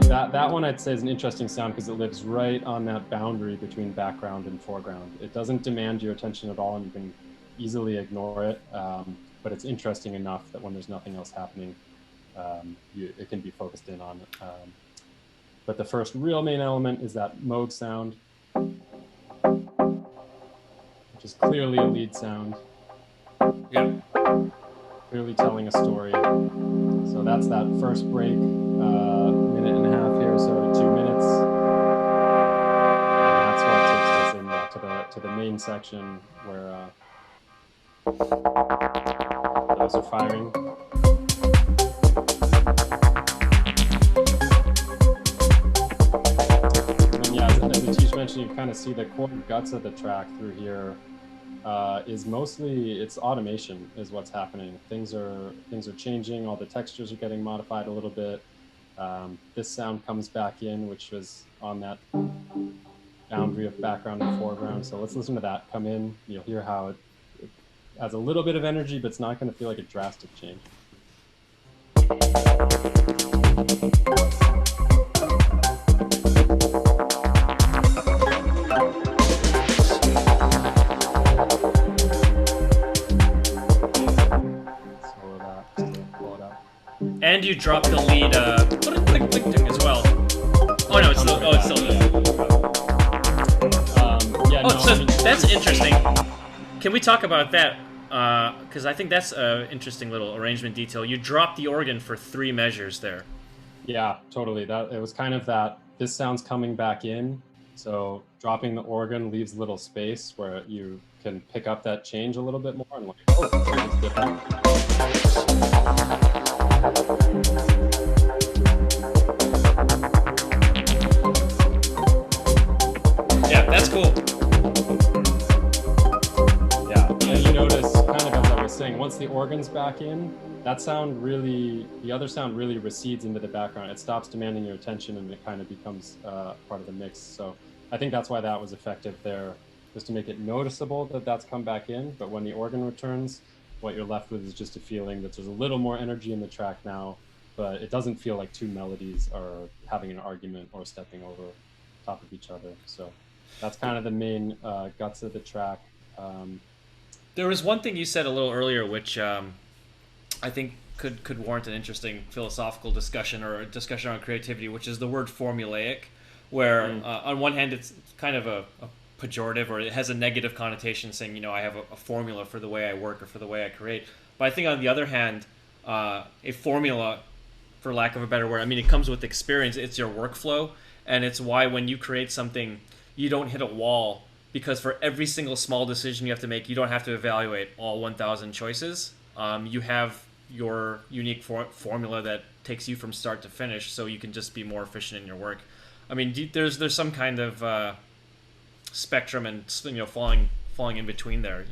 that one I'd say is an interesting sound because it lives right on that boundary between background and foreground. It doesn't demand your attention at all, and you can easily ignore it. But it's interesting enough that when there's nothing else happening, it can be focused in on. But the first real main element is that Moog sound, which is clearly a lead sound. Yeah. Clearly telling a story. So that's that first break, minute and a half here, so 2 minutes. And that's what takes us in to the main section where those are firing. And then, yeah, as Atish mentioned, you kind of see the core guts of the track through here. Is mostly it's automation is what's happening. Things are changing. All the textures are getting modified a little bit. This sound comes back in, which was on that boundary of background and foreground. So let's listen to that come in. You'll hear how it has a little bit of energy, but it's not going to feel like a drastic change. And you drop the lead as well. Oh no, it's still. Oh, it's still. That's interesting. Can we talk about that? Because I think that's an interesting little arrangement detail. You drop the organ for 3 measures there. Yeah, totally. That it was kind of that. This sound's coming back in, so dropping the organ leaves a little space where you can pick up that change a little bit more and like, oh, it's different. Yeah, that's cool. Yeah, and you notice, kind of as I was saying, once the organ's back in, the other sound really recedes into the background. It stops demanding your attention and it kind of becomes part of the mix. So I think that's why that was effective there, was to make it noticeable that that's come back in. But when the organ returns, what you're left with is just a feeling that there's a little more energy in the track now, but it doesn't feel like 2 melodies are having an argument or stepping over top of each other. So that's kind of the main guts of the track. There was one thing you said a little earlier, which I think could warrant an interesting philosophical discussion or a discussion on creativity, which is the word formulaic, where on one hand it's kind of a pejorative, or it has a negative connotation, saying, I have a formula for the way I work or for the way I create. But I think on the other hand, a formula, for lack of a better word, it comes with experience. It's your workflow, and it's why when you create something, you don't hit a wall, because for every single small decision you have to make, you don't have to evaluate all 1,000 choices. You have your unique formula that takes you from start to finish, so you can just be more efficient in your work. There's some kind of spectrum and falling in between there.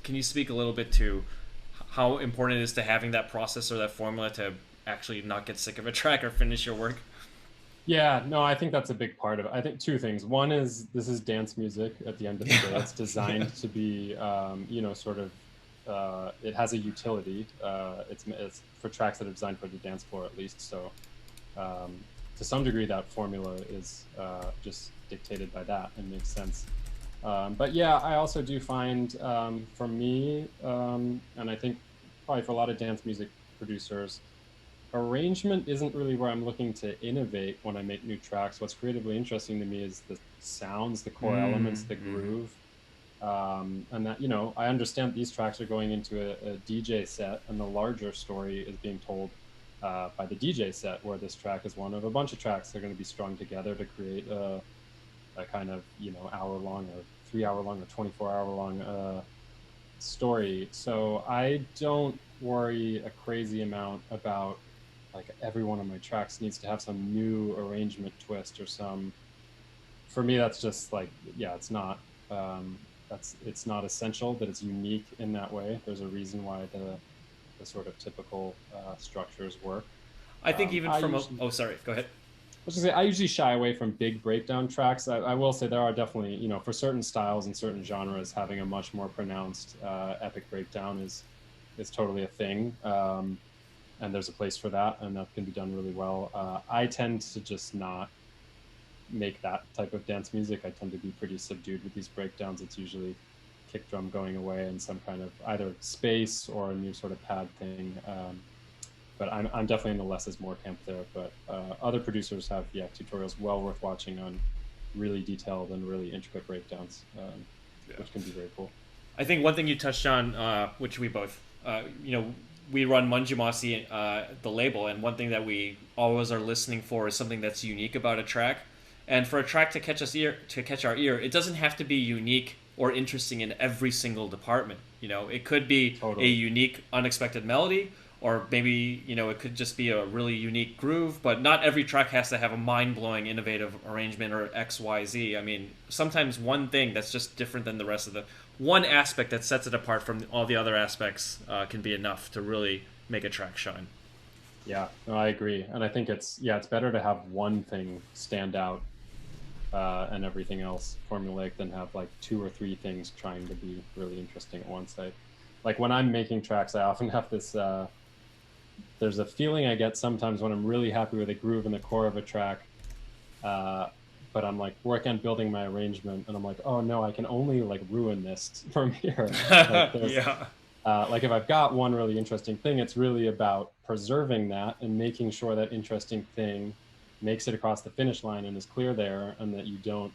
Can you speak a little bit to how important it is to having that process or that formula to actually not get sick of a track or finish your work? Yeah, no, I think that's a big part of it. I think 2 things. One is this is dance music at the end of the day. It's designed to be, it has a utility. It's for tracks that are designed for the dance floor at least. So to some degree, that formula is just dictated by that and makes sense. But yeah, I also do find for me, and I think probably for a lot of dance music producers, arrangement isn't really where I'm looking to innovate when I make new tracks. What's creatively interesting to me is the sounds, the core elements, the groove. And that, I understand these tracks are going into a DJ set, and the larger story is being told by the DJ set, where this track is one of a bunch of tracks that are going to be strung together to create a kind of, hour-long or 3-hour-long or 24-hour-long story. So I don't worry a crazy amount about like every one of my tracks needs to have some new arrangement twist or some. For me, that's just like, it's not. It's not essential that it's unique in that way. There's a reason why the sort of typical structures work. I think even from usually, oh, sorry, go ahead. I was gonna say, I usually shy away from big breakdown tracks. I will say there are definitely, for certain styles and certain genres, having a much more pronounced epic breakdown is totally a thing. And there's a place for that, and that can be done really well. I tend to just not make that type of dance music. I tend to be pretty subdued with these breakdowns. It's usually kick drum going away and some kind of either space or a new sort of pad thing. But I'm definitely in the less is more camp there. But other producers have tutorials well worth watching on really detailed and really intricate breakdowns, which can be very cool. I think one thing you touched on, which we both, we run Manjumasi, the label, and one thing that we always are listening for is something that's unique about a track. And for a track to catch our ear, it doesn't have to be unique or interesting in every single department. It could be a unique, unexpected melody, or maybe, it could just be a really unique groove, but not every track has to have a mind-blowing, innovative arrangement or X, Y, Z. I mean, sometimes one thing that's just different than the rest of the... One aspect that sets it apart from all the other aspects can be enough to really make a track shine. Yeah, no, I agree. And I think it's better to have one thing stand out and everything else formulaic than have like two or three things trying to be really interesting at once. Like when I'm making tracks, I often have this... there's a feeling I get sometimes when I'm really happy with a groove in the core of a track, but I'm like working on building my arrangement, and I'm like, oh no, I can only like ruin this from here. Like if I've got one really interesting thing, it's really about preserving that and making sure that interesting thing makes it across the finish line and is clear there, and that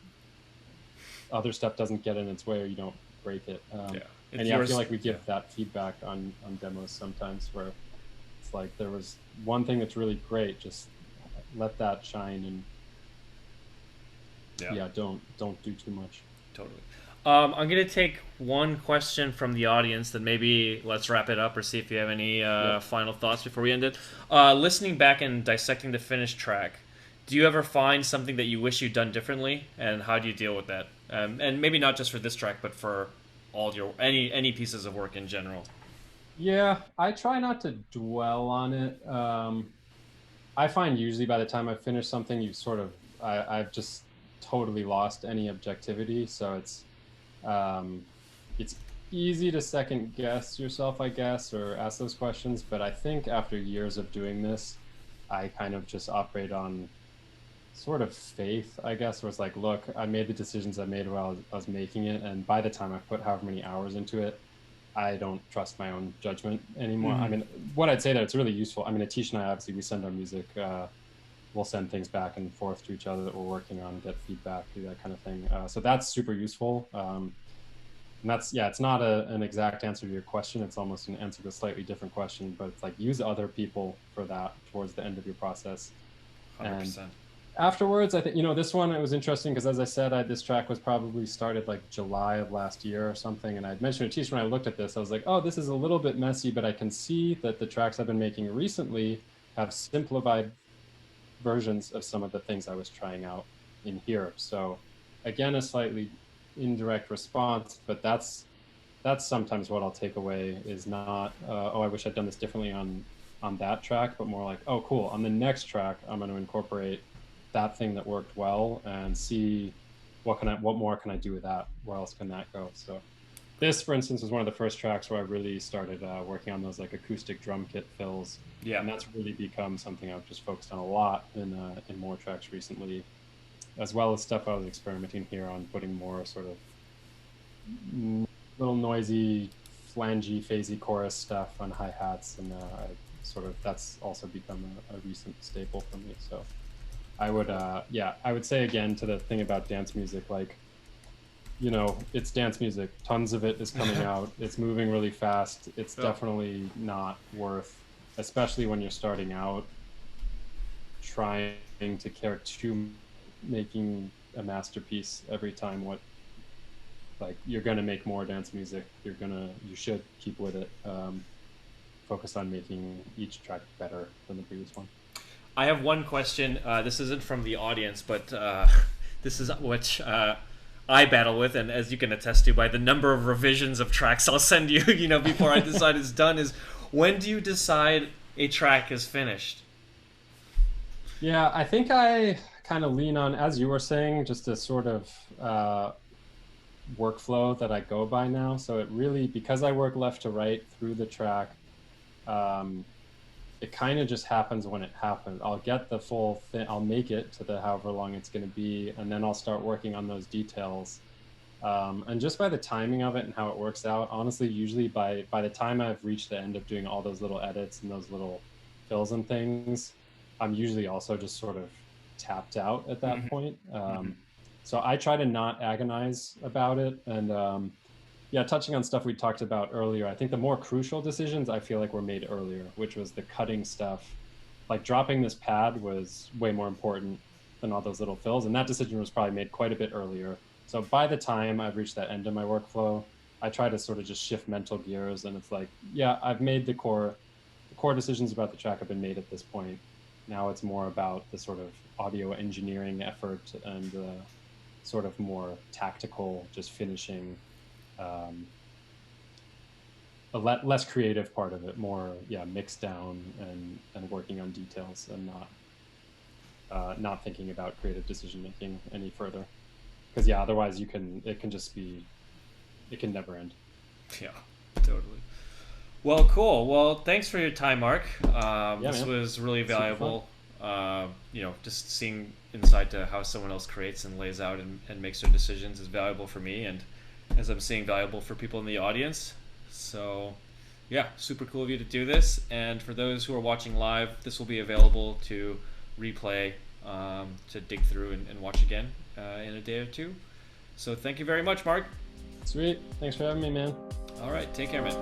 other stuff doesn't get in its way or you don't break it. I feel like we give that feedback on demos sometimes where it's like there was one thing that's really great, just let that shine and don't do too much. Totally. I'm going to take one question from the audience, then maybe let's wrap it up or see if you have any final thoughts before we end it. Listening back and dissecting the finished track, do you ever find something that you wish you'd done differently, and how do you deal with that? And maybe not just for this track, but for all your any pieces of work in general. Yeah, I try not to dwell on it. I find usually by the time I finish something, I've just totally lost any objectivity. So it's easy to second guess yourself, I guess, or ask those questions. But I think after years of doing this, I kind of just operate on sort of faith, I guess, where it's like, look, I made the decisions I made while I was making it, and by the time I put however many hours into it, I don't trust my own judgment anymore. I mean, what I'd say that it's really useful. I mean, Atish and I, obviously, we send our music. We'll send things back and forth to each other that we're working on, get feedback, do that kind of thing. So that's super useful. And that's, it's not an exact answer to your question. It's almost an answer to a slightly different question, but it's like use other people for that towards the end of your process. 100%. And afterwards, I think, this one, it was interesting because, as I said, this track was probably started like July of last year or something. And I'd mentioned to Atish when I looked at this, I was like, oh, this is a little bit messy, but I can see that the tracks I've been making recently have simplified versions of some of the things I was trying out in here. So again, a slightly indirect response, but that's sometimes what I'll take away is not, oh, I wish I'd done this differently on that track, but more like, oh, cool, on the next track, I'm going to incorporate that thing that worked well and see what more can I do with that? Where else can that go? So this, for instance, was one of the first tracks where I really started working on those like acoustic drum kit fills. Yeah, and that's really become something I've just focused on a lot in more tracks recently, as well as stuff I was experimenting here on putting more sort of little noisy, flangey, phasey chorus stuff on hi-hats, and that's also become a recent staple for me. So I would say again to the thing about dance music, like, it's dance music. Tons of it is coming out. It's moving really fast. It's definitely not worth, especially when you're starting out, trying to care too making a masterpiece every time. You're going to make more dance music. You should keep with it. Focus on making each track better than the previous one. I have one question. This isn't from the audience, but this is which I battle with, and as you can attest to by the number of revisions of tracks I'll send you, before I decide it's done, is When do you decide a track is finished? Yeah, I think I kind of lean on, as you were saying, just a sort of workflow that I go by now. So it really, because I work left to right through the track, it kind of just happens when it happens. I'll get the full thing, I'll make it to the however long it's going to be, and then I'll start working on those details. And just by the timing of it and how it works out, honestly, usually by the time I've reached the end of doing all those little edits and those little fills and things, I'm usually also just sort of tapped out at that point. So I try to not agonize about it. And yeah, touching on stuff we talked about earlier, I think the more crucial decisions I feel like were made earlier, which was the cutting stuff. Like dropping this pad was way more important than all those little fills. And that decision was probably made quite a bit earlier. So by the time I've reached that end of my workflow, I try to sort of just shift mental gears. And it's like, yeah, I've made the core decisions about the track have been made at this point. Now it's more about the sort of audio engineering effort and the sort of more tactical, just finishing, a less creative part of it, more mixed down and working on details and not thinking about creative decision making any further. Because otherwise it can never end. Yeah, totally. Well, cool. Well, thanks for your time, Mark. This was really valuable. Just seeing insight to how someone else creates and lays out and makes their decisions is valuable for me, and as I'm seeing, valuable for people in the audience. So, yeah, super cool of you to do this. And for those who are watching live, this will be available to replay, to dig through and watch again in a day or two. So thank you very much, Mark. Sweet. Thanks for having me, man. All right. Take care, man.